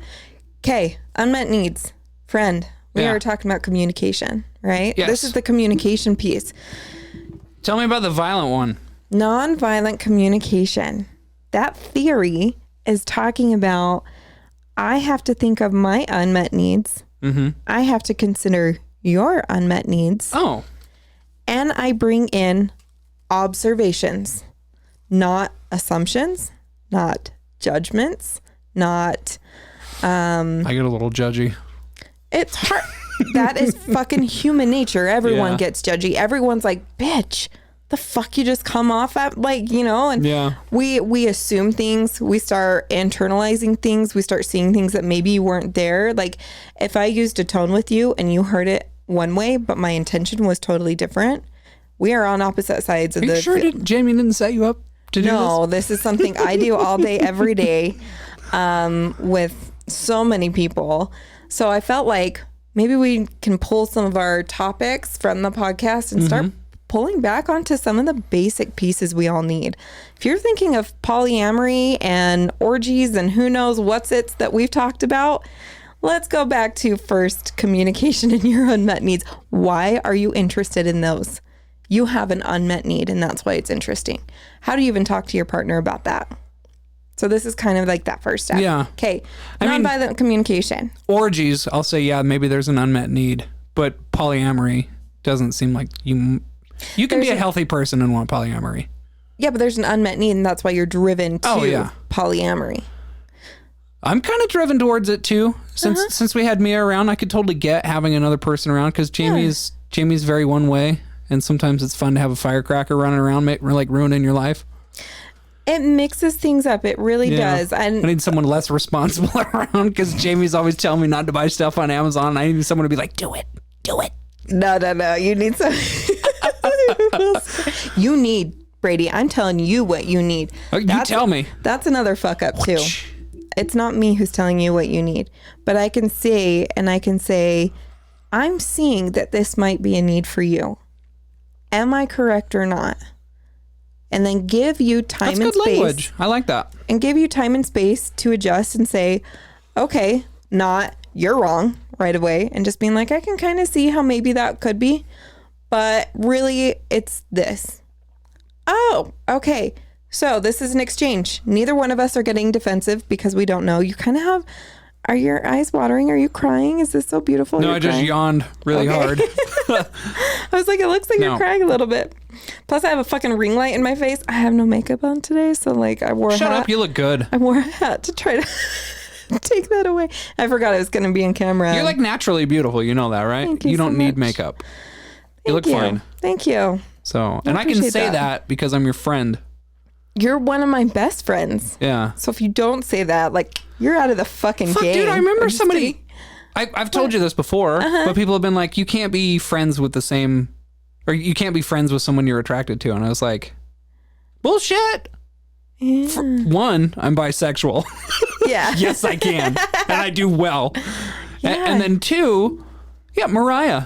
[SPEAKER 2] Okay, unmet needs. Friend, we are talking about communication, right?
[SPEAKER 3] Yes.
[SPEAKER 2] This is the communication piece.
[SPEAKER 3] Tell me about the violent one.
[SPEAKER 2] Nonviolent communication. That theory is talking about I have to think of my unmet needs. Mm-hmm. I have to consider your unmet needs.
[SPEAKER 3] Oh.
[SPEAKER 2] And I bring in observations, not assumptions, not judgments, not...
[SPEAKER 3] I get a little judgy.
[SPEAKER 2] It's hard. That is fucking human nature. Everyone gets judgy. Everyone's like, bitch, the fuck you just come off at, like, you know, and we assume things. We start internalizing things. We start seeing things that maybe weren't there. Like if I used a tone with you and you heard it one way, but my intention was totally different, we are on opposite sides of the...
[SPEAKER 3] Are you sure Jamie didn't set you up to do this?
[SPEAKER 2] No, this is something I do all day, every day, with so many people. So I felt like maybe we can pull some of our topics from the podcast and start pulling back onto some of the basic pieces we all need. If you're thinking of polyamory and orgies and who knows what's it's that we've talked about, let's go back to first communication and your unmet needs. Why are you interested in those? You have an unmet need, and that's why it's interesting. How do you even talk to your partner about that? So this is kind of like that first step.
[SPEAKER 3] Yeah.
[SPEAKER 2] Okay. Nonviolent communication.
[SPEAKER 3] Orgies, I'll say, maybe there's an unmet need, but polyamory doesn't seem like you can be a healthy person and want polyamory. Yeah,
[SPEAKER 2] but there's an unmet need, and that's why you're driven to polyamory.
[SPEAKER 3] I'm kind of driven towards it too. Since we had Mia around, I could totally get having another person around because Jamie's very one way, and sometimes it's fun to have a firecracker running around, like ruining your life.
[SPEAKER 2] It mixes things up. It really does. I
[SPEAKER 3] need someone less responsible around because Jamie's always telling me not to buy stuff on Amazon. I need someone to be like, do it.
[SPEAKER 2] No. You need some. You need, Brady, I'm telling you what you need.
[SPEAKER 3] You tell me.
[SPEAKER 2] That's another fuck up too. It's not me who's telling you what you need. But I can say, I'm seeing that this might be a need for you. Am I correct or not? And then give you time and space. That's good language.
[SPEAKER 3] I like that.
[SPEAKER 2] And give you time and space to adjust and say, okay, not you're wrong right away. And just being like, I can kind of see how maybe that could be. But really, it's this. Oh, okay. So this is an exchange. Neither one of us are getting defensive because we don't know. You kind of have Are your eyes watering? Are you crying? Is this so beautiful?
[SPEAKER 3] No, I just yawned really hard.
[SPEAKER 2] I was like, it looks like you're crying a little bit. Plus, I have a fucking ring light in my face. I have no makeup on today, so like I wore a hat.
[SPEAKER 3] Shut up, you look good.
[SPEAKER 2] I wore a hat to try to take that away. I forgot I was going to be in camera.
[SPEAKER 3] You're like naturally beautiful. You know that, right?
[SPEAKER 2] Thank you
[SPEAKER 3] You don't
[SPEAKER 2] so
[SPEAKER 3] need
[SPEAKER 2] much.
[SPEAKER 3] makeup. You look fine.
[SPEAKER 2] Thank you.
[SPEAKER 3] So, and I can say that because I'm your friend.
[SPEAKER 2] You're one of my best friends.
[SPEAKER 3] Yeah.
[SPEAKER 2] So if you don't say that, like, you're out of the fucking game.
[SPEAKER 3] Dude, I remember somebody... I've told you this before, but people have been like, you can't be friends with the same... Or you can't be friends with someone you're attracted to. And I was like, bullshit.
[SPEAKER 2] Yeah.
[SPEAKER 3] For one, I'm bisexual.
[SPEAKER 2] Yeah.
[SPEAKER 3] Yes, I can. And I do well. And then two, Mariah.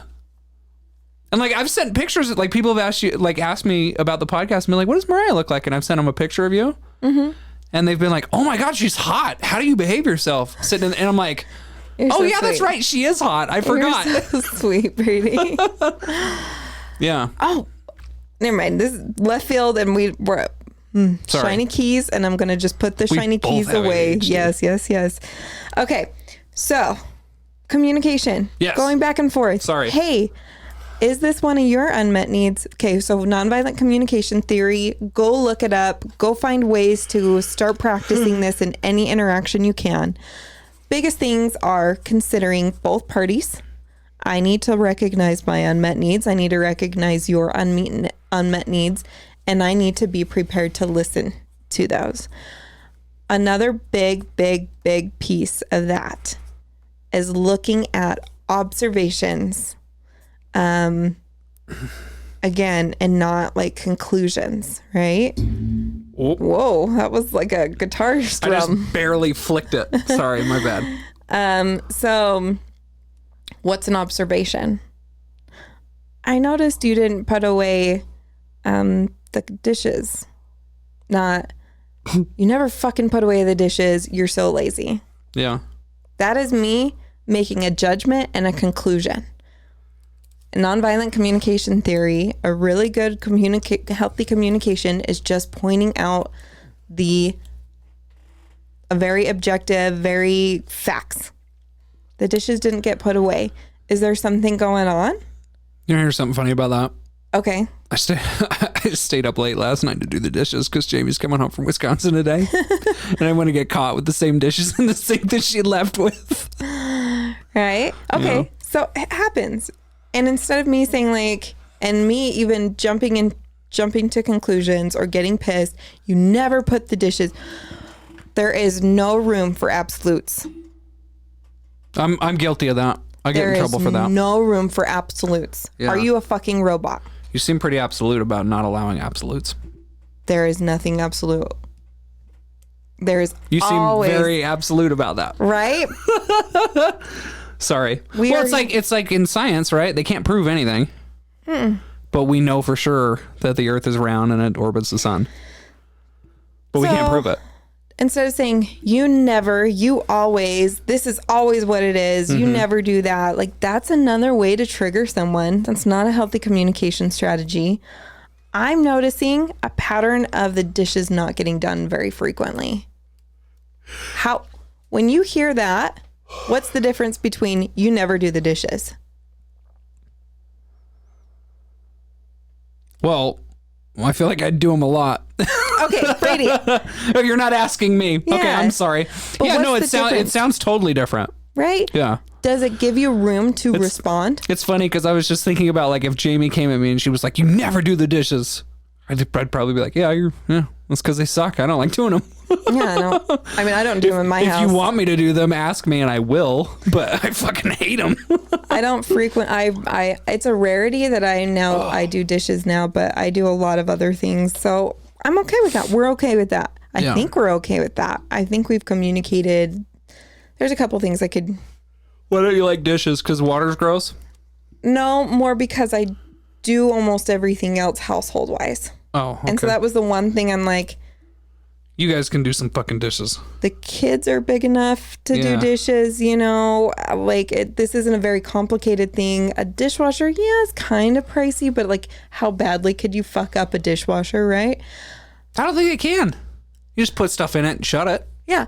[SPEAKER 3] And like I've sent pictures, like people have asked me about the podcast and been like, what does Mariah look like? And I've sent them a picture of you. Mm-hmm. And they've been like, oh my God, she's hot. How do you behave yourself? And I'm like,
[SPEAKER 2] You're so
[SPEAKER 3] yeah, that's right. She is hot. I forgot.
[SPEAKER 2] You're so sweet, Brady.
[SPEAKER 3] Yeah.
[SPEAKER 2] Oh, never mind. This is left field and we're at shiny keys, and I'm going to just put the shiny keys away.
[SPEAKER 3] ADHD.
[SPEAKER 2] Yes. Okay. So communication.
[SPEAKER 3] Yes.
[SPEAKER 2] Going back and forth.
[SPEAKER 3] Sorry.
[SPEAKER 2] Hey, is this one of your unmet needs? Okay, so nonviolent communication theory, go look it up. Go find ways to start practicing this in any interaction you can. Biggest things are considering both parties. I need to recognize my unmet needs. I need to recognize your unmet needs. And I need to be prepared to listen to those. Another big piece of that is looking at observations. Again, and not like conclusions, right? Whoa, that was like a guitar strum.
[SPEAKER 3] I just barely flicked it. Sorry, my bad.
[SPEAKER 2] So what's an observation? I noticed you didn't put away the dishes. Not, you never fucking put away the dishes. You're so lazy.
[SPEAKER 3] Yeah.
[SPEAKER 2] That is me making a judgment and a conclusion. Nonviolent communication theory, a really good healthy communication is just pointing out a very objective, very facts. The dishes didn't get put away. Is there something going on?
[SPEAKER 3] You know, here's something funny about that.
[SPEAKER 2] Okay.
[SPEAKER 3] I stayed up late last night to do the dishes because Jamie's coming home from Wisconsin today. And I want to get caught with the same dishes in the sink that she left with.
[SPEAKER 2] Right? Okay. Yeah. So it happens. And instead of me saying like, and me even jumping to conclusions or getting pissed, you never put the dishes. There is no room for absolutes.
[SPEAKER 3] I'm guilty of that. I get in trouble for that.
[SPEAKER 2] There is no room for absolutes. Yeah. Are you a fucking robot?
[SPEAKER 3] You seem pretty absolute about not allowing absolutes.
[SPEAKER 2] There is nothing absolute.
[SPEAKER 3] You seem very absolute about that.
[SPEAKER 2] Right?
[SPEAKER 3] Sorry. It's like in science, right? They can't prove anything. But we know for sure that the Earth is round and it orbits the sun. But we can't prove it.
[SPEAKER 2] Instead of saying, you never, you always, this is always what it is, you never do that. Like, that's another way to trigger someone. That's not a healthy communication strategy. I'm noticing a pattern of the dishes not getting done very frequently. When you hear that, what's the difference between you never do the dishes?
[SPEAKER 3] Well, I feel like I do them a lot.
[SPEAKER 2] Okay, Brady.
[SPEAKER 3] You're not asking me. Yeah. Okay, I'm sorry.
[SPEAKER 2] But
[SPEAKER 3] yeah, no, it sounds totally different.
[SPEAKER 2] Right?
[SPEAKER 3] Yeah.
[SPEAKER 2] Does it give you room to respond?
[SPEAKER 3] It's funny because I was just thinking about like if Jamie came at me and she was like, you never do the dishes. I'd probably be like, yeah, that's because they suck. I don't like doing them.
[SPEAKER 2] Yeah, I don't do them in my house.
[SPEAKER 3] If you want me to do them, ask me and I will, but I fucking hate them.
[SPEAKER 2] I don't it's a rarity that I do dishes now, but I do a lot of other things. So I'm okay with that. We're okay with that. I think we're okay with that. I think we've communicated. There's a couple things I could.
[SPEAKER 3] Why don't you like dishes? Because water's gross?
[SPEAKER 2] No, more because I do almost everything else household wise.
[SPEAKER 3] Oh, okay.
[SPEAKER 2] And so that was the one thing I'm like,
[SPEAKER 3] you guys can do some fucking dishes.
[SPEAKER 2] The kids are big enough to do dishes, this isn't a very complicated thing. A dishwasher, it's kind of pricey, but like how badly could you fuck up a dishwasher, right?
[SPEAKER 3] I don't think it can. You just put stuff in it and shut it.
[SPEAKER 2] Yeah.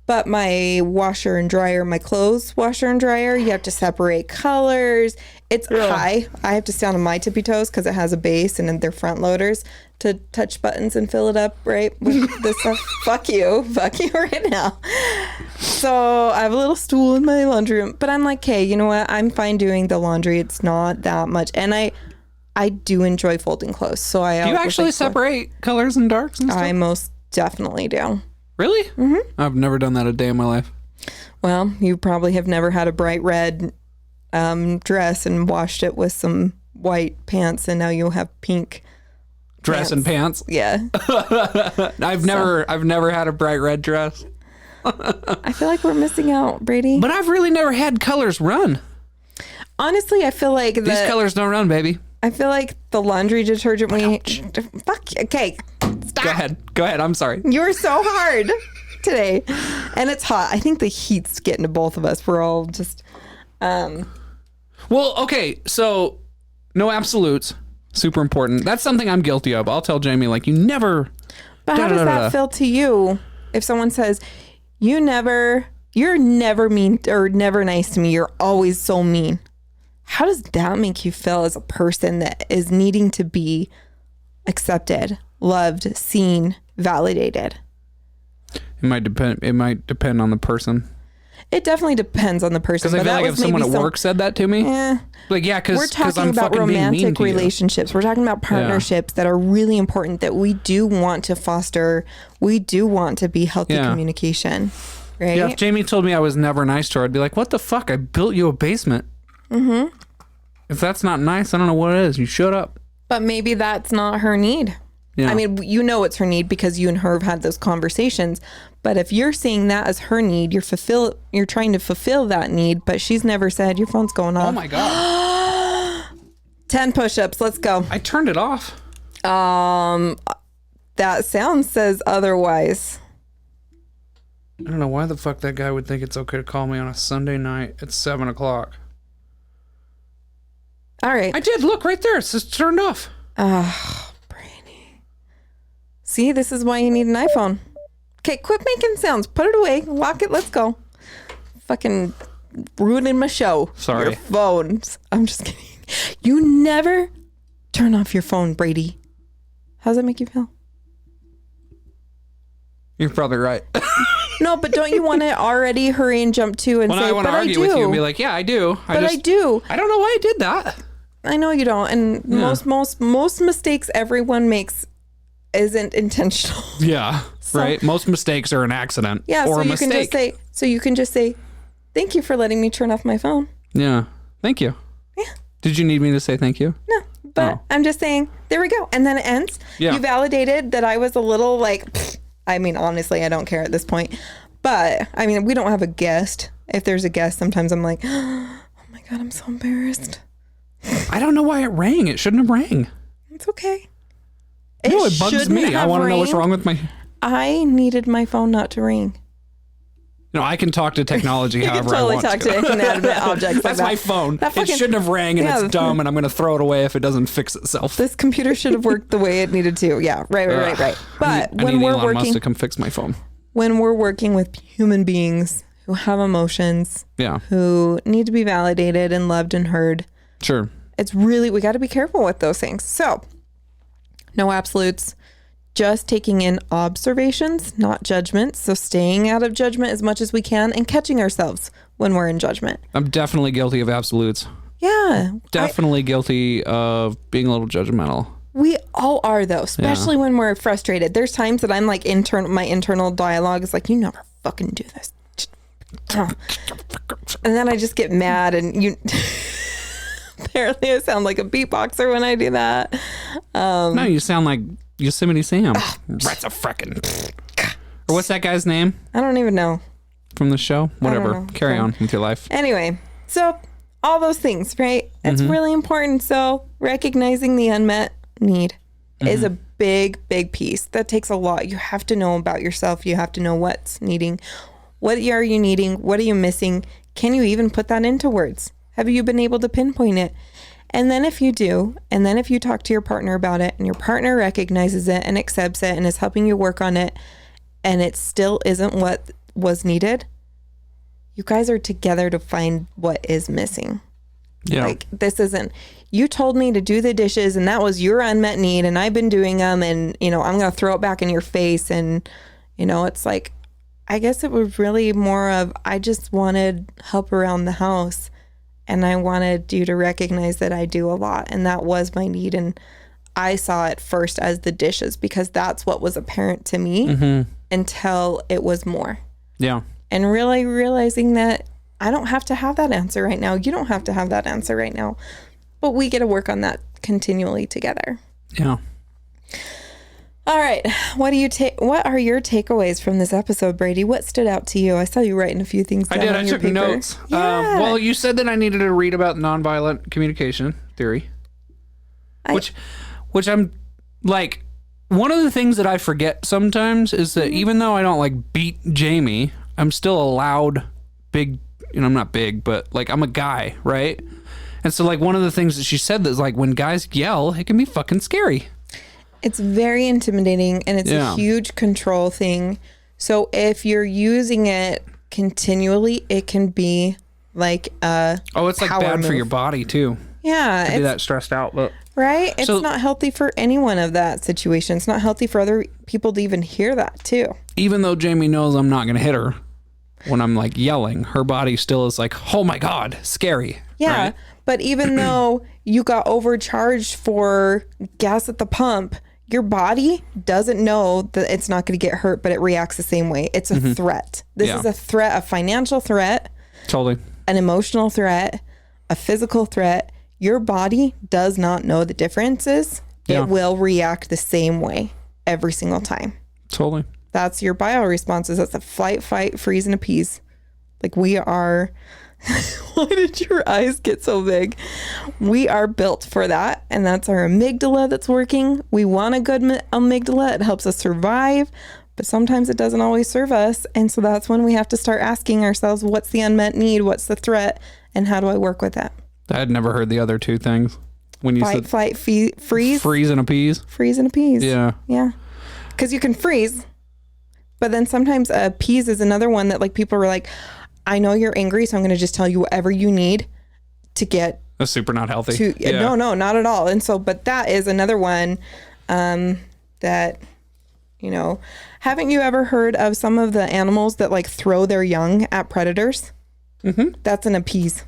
[SPEAKER 2] But my washer and dryer, my clothes washer and dryer, you have to separate colors. It's high. I have to stand on my tippy toes because it has a base and then they're front loaders to touch buttons and fill it up, right? With this stuff. Fuck you right now. So I have a little stool in my laundry room, but I'm like, hey, you know what? I'm fine doing the laundry. It's not that much. And I do enjoy folding clothes. So
[SPEAKER 3] do you actually separate colors and darks and stuff?
[SPEAKER 2] I most definitely do.
[SPEAKER 3] Really? Mm-hmm. I've never done that a day in my life.
[SPEAKER 2] Well, you probably have never had a bright red dress and washed it with some white pants, and now you'll have pink
[SPEAKER 3] dress and pants.
[SPEAKER 2] Yeah.
[SPEAKER 3] I've never had a bright red dress.
[SPEAKER 2] I feel like we're missing out, Brady.
[SPEAKER 3] But I've really never had colors run.
[SPEAKER 2] Honestly, I feel like
[SPEAKER 3] these colors don't run, baby.
[SPEAKER 2] I feel like the laundry detergent fuck. Okay. Stop.
[SPEAKER 3] Go ahead. I'm sorry.
[SPEAKER 2] You're so hard today. And it's hot. I think the heat's getting to both of us. We're all just
[SPEAKER 3] Well, okay, so no absolutes. Super important. That's something I'm guilty of. I'll tell Jamie, like, you never.
[SPEAKER 2] But how does that feel to you if someone says, you're never mean or never nice to me, you're always so mean? How does that make you feel as a person that is needing to be accepted, loved, seen, validated?
[SPEAKER 3] It might depend on the person.
[SPEAKER 2] It definitely depends on the person.
[SPEAKER 3] Because I feel like if someone at work said that to me, like, yeah, because
[SPEAKER 2] we're talking
[SPEAKER 3] I'm
[SPEAKER 2] about romantic relationships. We're talking about partnerships that are really important that we do want to foster. We do want to be healthy communication, right?
[SPEAKER 3] Yeah, if Jamie told me I was never nice to her, I'd be like, what the fuck? I built you a basement. Mm-hmm. If that's not nice, I don't know what it is. You shut up.
[SPEAKER 2] But maybe that's not her need. Yeah. I mean, you know it's her need because you and her have had those conversations. But if you're seeing that as her need, you're trying to fulfill that need, but she's never said, your phone's going off.
[SPEAKER 3] Oh my God.
[SPEAKER 2] 10 push-ups. Let's go.
[SPEAKER 3] I turned it off.
[SPEAKER 2] That sound says otherwise.
[SPEAKER 3] I don't know why the fuck that guy would think it's okay to call me on a Sunday night at 7:00.
[SPEAKER 2] All right.
[SPEAKER 3] I did. Look right there. It says turned off.
[SPEAKER 2] Brady. See, this is why you need an iPhone. Okay, quit making sounds. Put it away. Lock it. Let's go. Fucking ruining my show.
[SPEAKER 3] Sorry.
[SPEAKER 2] Your phones. I'm just kidding. You never turn off your phone, Brady. How does that make you feel?
[SPEAKER 3] You're probably right.
[SPEAKER 2] No, but don't you want to already hurry and jump to and say,
[SPEAKER 3] I want to argue with you and be like, yeah, I do.
[SPEAKER 2] I do.
[SPEAKER 3] I don't know why I did that.
[SPEAKER 2] I know you don't. And most mistakes everyone makes isn't intentional.
[SPEAKER 3] Yeah. So, right. Most mistakes are an accident.
[SPEAKER 2] Yeah.
[SPEAKER 3] Or
[SPEAKER 2] so
[SPEAKER 3] a mistake.
[SPEAKER 2] you can just say, thank you for letting me turn off my phone.
[SPEAKER 3] Yeah. Thank you.
[SPEAKER 2] Yeah.
[SPEAKER 3] Did you need me to say thank you?
[SPEAKER 2] No. But I'm just saying, there we go. And then it ends. Yeah. You validated that I was a little like, I mean, honestly, I don't care at this point. But, I mean, we don't have a guest. If there's a guest, sometimes I'm like, oh my God, I'm so embarrassed.
[SPEAKER 3] I don't know why it rang. It shouldn't have rang.
[SPEAKER 2] It's okay.
[SPEAKER 3] No, it bugs me. I want to know what's wrong with my...
[SPEAKER 2] I needed my phone not to ring.
[SPEAKER 3] No, I can talk to technology however I want to. You can totally talk
[SPEAKER 2] to inanimate objects.
[SPEAKER 3] That's my phone. It shouldn't have rang and it's dumb and I'm going to throw it away if it doesn't fix itself.
[SPEAKER 2] This computer should have worked the way it needed to. Yeah, right. But when we're
[SPEAKER 3] Elon Musk to come fix my phone.
[SPEAKER 2] When we're working with human beings who have emotions, who need to be validated and loved and heard.
[SPEAKER 3] Sure.
[SPEAKER 2] It's really, we got to be careful with those things. So, no absolutes. Just taking in observations, not judgments. So staying out of judgment as much as we can and catching ourselves when we're in judgment.
[SPEAKER 3] I'm definitely guilty of absolutes.
[SPEAKER 2] Yeah.
[SPEAKER 3] Definitely guilty of being a little judgmental.
[SPEAKER 2] We all are, though, especially when we're frustrated. There's times that I'm like, my internal dialogue is like, you never fucking do this. And then I just get mad and you... Apparently I sound like a beatboxer when I do that.
[SPEAKER 3] No, you sound like Yosemite Sam. That's a frickin'. Or what's that guy's name?
[SPEAKER 2] I don't even know.
[SPEAKER 3] From the show? Whatever. Carry on with your life.
[SPEAKER 2] Anyway, so all those things, right? It's really important. So recognizing the unmet need is a big, big piece. That takes a lot. You have to know about yourself. You have to know what's needing. What are you needing? What are you missing? Can you even put that into words? Have you been able to pinpoint it? And then if you do, and then if you talk to your partner about it and your partner recognizes it and accepts it and is helping you work on it and it still isn't was needed. You guys are together to find what is missing.
[SPEAKER 3] Yeah.
[SPEAKER 2] Like, this isn't, you told me to do the dishes and that was your unmet need and I've been doing them and, you know, I'm going to throw it back in your face. And, you know, it's like, I guess it was really more of, I just wanted help around the house and I wanted you to recognize that I do a lot. And that was my need. And I saw it first as the dishes because that's what was apparent to me until it was more.
[SPEAKER 3] Yeah.
[SPEAKER 2] And really realizing that I don't have to have that answer right now. You don't have to have that answer right now. But we get to work on that continually together.
[SPEAKER 3] Yeah.
[SPEAKER 2] All right. What are your takeaways from this episode, Brady? What stood out to you? I saw you writing a few things down.
[SPEAKER 3] I took notes.
[SPEAKER 2] Yeah.
[SPEAKER 3] Well, you said that I needed to read about nonviolent communication theory. Which I'm like, one of the things that I forget sometimes is that even though I don't like beat Jamie, I'm still a loud, big, you know, I'm not big, but like I'm a guy, right? And so like one of the things that she said is like when guys yell, it can be fucking scary.
[SPEAKER 2] It's very intimidating and it's a huge control thing. So if you're using it continually, it can be like a
[SPEAKER 3] it's like bad
[SPEAKER 2] move
[SPEAKER 3] for your body too.
[SPEAKER 2] Yeah.
[SPEAKER 3] To be that stressed out, but
[SPEAKER 2] right? It's not healthy for anyone of that situation. It's not healthy for other people to even hear that too.
[SPEAKER 3] Even though Jamie knows I'm not going to hit her when I'm like yelling, her body still is like, oh my God, scary.
[SPEAKER 2] Yeah.
[SPEAKER 3] Right?
[SPEAKER 2] But even though you got overcharged for gas at the pump, your body doesn't know that it's not going to get hurt, but it reacts the same way. It's a threat. This is a threat, a financial threat.
[SPEAKER 3] Totally.
[SPEAKER 2] An emotional threat, a physical threat. Your body does not know the differences.
[SPEAKER 3] Yeah.
[SPEAKER 2] It will react the same way every single time.
[SPEAKER 3] Totally.
[SPEAKER 2] That's your bio responses. That's a flight, fight, freeze, and appease. Like we are... Why did your eyes get so big? We are built for that. And that's our amygdala that's working. We want a good amygdala. It helps us survive. But sometimes it doesn't always serve us. And so that's when we have to start asking ourselves, what's the unmet need? What's the threat? And how do I work with that?
[SPEAKER 3] I had never heard the other two things. When you
[SPEAKER 2] said flight, freeze.
[SPEAKER 3] Freeze and appease.
[SPEAKER 2] Freeze and appease.
[SPEAKER 3] Yeah.
[SPEAKER 2] Yeah. Because you can freeze. But then sometimes appease is another one that like people were like, I know you're angry, so I'm going to just tell you whatever you need to get.
[SPEAKER 3] That's super not healthy.
[SPEAKER 2] No, not at all. And so, but that is another one that, you know, haven't you ever heard of some of the animals that like throw their young at predators? Mm-hmm. That's an appease.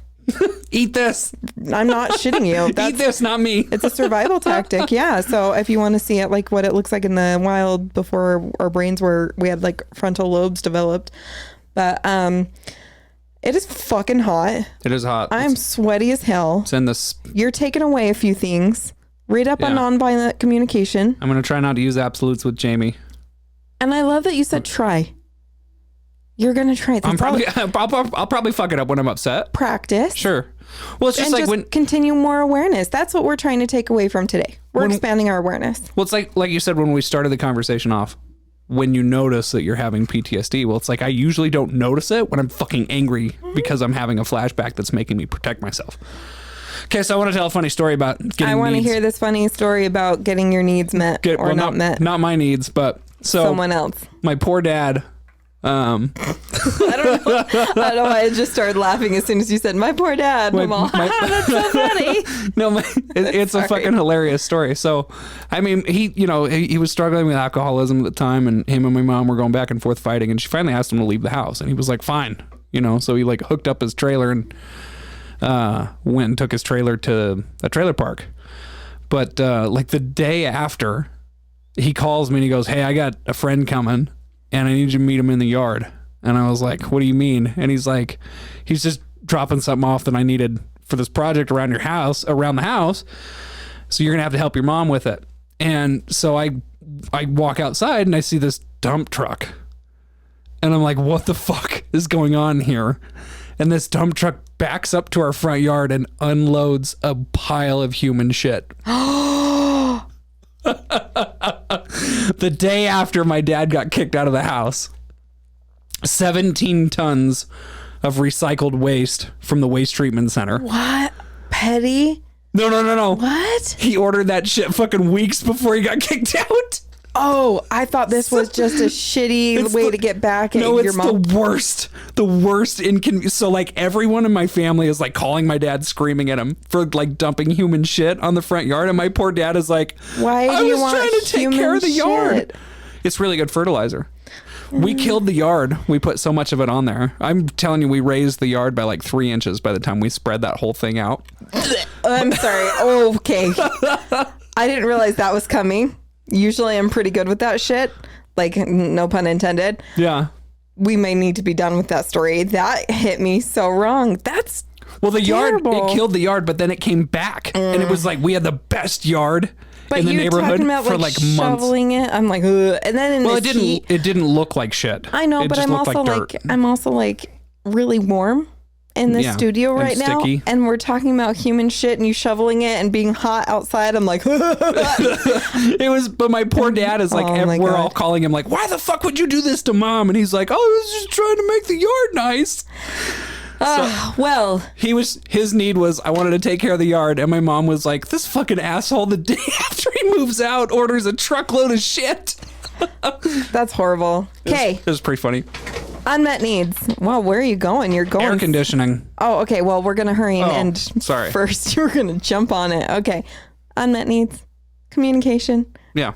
[SPEAKER 3] Eat this.
[SPEAKER 2] I'm not shitting you.
[SPEAKER 3] Eat this, not me.
[SPEAKER 2] It's a survival tactic. Yeah. So if you want to see it, like what it looks like in the wild before our brains we had like frontal lobes developed. But, it is fucking hot.
[SPEAKER 3] It is hot.
[SPEAKER 2] I'm sweaty as hell.
[SPEAKER 3] Send this.
[SPEAKER 2] You're taking away a few things. Read up on nonviolent communication.
[SPEAKER 3] I'm going to try not to use absolutes with Jamie.
[SPEAKER 2] And I love that you said try. You're going to try it.
[SPEAKER 3] I'll probably fuck it up when I'm upset.
[SPEAKER 2] Practice.
[SPEAKER 3] Sure. Well, it's just
[SPEAKER 2] and like continue more awareness. That's what we're trying to take away from today. We're expanding our awareness.
[SPEAKER 3] Well, it's like you said when we started the conversation off. When you notice that you're having PTSD, well, it's like I usually don't notice it when I'm fucking angry because I'm having a flashback that's making me protect myself. Okay, so I want to tell a funny story about getting
[SPEAKER 2] I want to hear this funny story about getting your needs met not met.
[SPEAKER 3] Not my needs, but
[SPEAKER 2] someone else.
[SPEAKER 3] My poor dad.
[SPEAKER 2] I don't know why I just started laughing as soon as you said my poor dad. That's so funny.
[SPEAKER 3] No, it's a fucking hilarious story. So, I mean, he was struggling with alcoholism at the time, and him and my mom were going back and forth fighting, and she finally asked him to leave the house, and he was like, fine, so he like hooked up his trailer and went and took his trailer to a trailer park. But like the day after, he calls me and he goes, hey, I got a friend coming and I need you to meet him in the yard. And I was like, what do you mean? And he's like, he's just dropping something off that I needed for this project around the house. So you're going to have to help your mom with it. And so I walk outside and I see this dump truck. And I'm like, what the fuck is going on here? And this dump truck backs up to our front yard and unloads a pile of human shit. The day after my dad got kicked out of the house, 17 tons of recycled waste from the waste treatment center.
[SPEAKER 2] What? Petty?
[SPEAKER 3] No.
[SPEAKER 2] What?
[SPEAKER 3] He ordered that shit fucking weeks before he got kicked out.
[SPEAKER 2] Oh, I thought this was just a shitty way to get back at your mom.
[SPEAKER 3] No, it's the worst inconvenience. So like everyone in my family is like calling my dad, screaming at him for like dumping human shit on the front yard. And my poor dad is like,
[SPEAKER 2] why do you want
[SPEAKER 3] trying to take care of the yard. It's really good fertilizer. We killed the yard. We put so much of it on there. I'm telling you, we raised the yard by like 3 inches by the time we spread that whole thing out.
[SPEAKER 2] I'm sorry. Okay. I didn't realize that was coming. Usually I'm pretty good with that shit. Like, no pun intended.
[SPEAKER 3] Yeah.
[SPEAKER 2] We may need to be done with that story. That hit me so wrong. That's terrible.
[SPEAKER 3] Yard, it killed the yard, but then it came back. And it was like, we had the best yard in the neighborhood for like months.
[SPEAKER 2] Shoveling it. I'm like, ugh. And then
[SPEAKER 3] it didn't look like shit.
[SPEAKER 2] I know, but I'm also like really warm in the studio right now, sticky. And we're talking about human shit and you shoveling it and being hot outside. I'm like,
[SPEAKER 3] but my poor dad is like, we're all calling him like, why the fuck would you do this to mom? And he's like, oh, I was just trying to make the yard nice.
[SPEAKER 2] Well,
[SPEAKER 3] his need was, I wanted to take care of the yard, and my mom was like, this fucking asshole the day after he moves out orders a truckload of shit.
[SPEAKER 2] That's horrible. Okay.
[SPEAKER 3] It was pretty funny.
[SPEAKER 2] Unmet needs. Wow, where are you going? You're going
[SPEAKER 3] air conditioning.
[SPEAKER 2] Oh, okay. Well, we're gonna hurry and
[SPEAKER 3] sorry.
[SPEAKER 2] First, you're gonna jump on it. Okay. Unmet needs. Communication.
[SPEAKER 3] Yeah.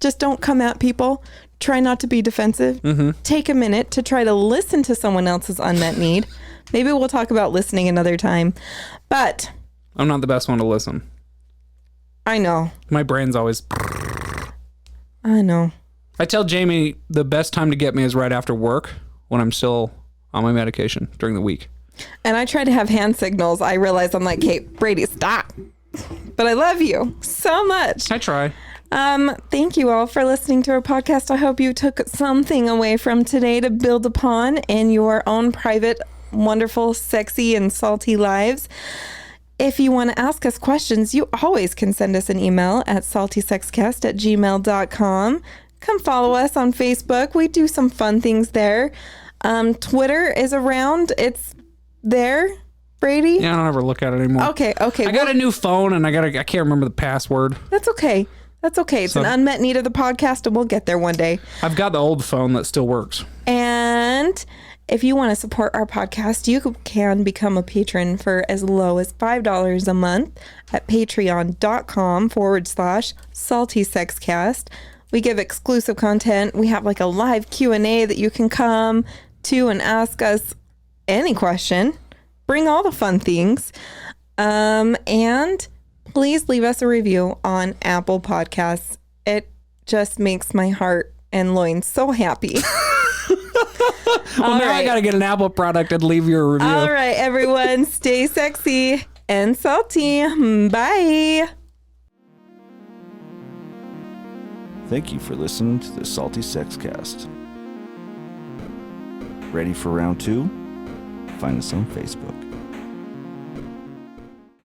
[SPEAKER 2] Just don't come at people. Try not to be defensive.
[SPEAKER 3] Mm-hmm.
[SPEAKER 2] Take a minute to try to listen to someone else's unmet need. Maybe we'll talk about listening another time. But
[SPEAKER 3] I'm not the best one to listen.
[SPEAKER 2] I know.
[SPEAKER 3] My brain's always.
[SPEAKER 2] I know.
[SPEAKER 3] I tell Jamie the best time to get me is right after work when I'm still on my medication during the week.
[SPEAKER 2] And I try to have hand signals. I realize I'm like, hey, Brady, stop. But I love you so much.
[SPEAKER 3] I try.
[SPEAKER 2] Thank you all for listening to our podcast. I hope you took something away from today to build upon in your own private, wonderful, sexy, and salty lives. If you want to ask us questions, you always can send us an email at saltysexcast@gmail.com. Come follow us on Facebook. We do some fun things there. Twitter is around. It's there. Brady?
[SPEAKER 3] Yeah, I don't ever look at it anymore.
[SPEAKER 2] Okay.
[SPEAKER 3] I got a new phone and I can't remember the password.
[SPEAKER 2] That's okay. It's an unmet need of the podcast, and we'll get there one day.
[SPEAKER 3] I've got the old phone that still works.
[SPEAKER 2] And if you want to support our podcast, you can become a patron for as low as $5 a month at patreon.com/saltysexcast. We give exclusive content. We have like a live Q&A that you can come to and ask us any question. Bring all the fun things. And please leave us a review on Apple Podcasts. It just makes my heart and loins so happy.
[SPEAKER 3] Well, now I got to get an Apple product and leave you a review.
[SPEAKER 2] All right, everyone. Stay sexy and salty. Bye.
[SPEAKER 1] Thank you for listening to the Salty Sex Cast. Ready for round 2? Find us on Facebook.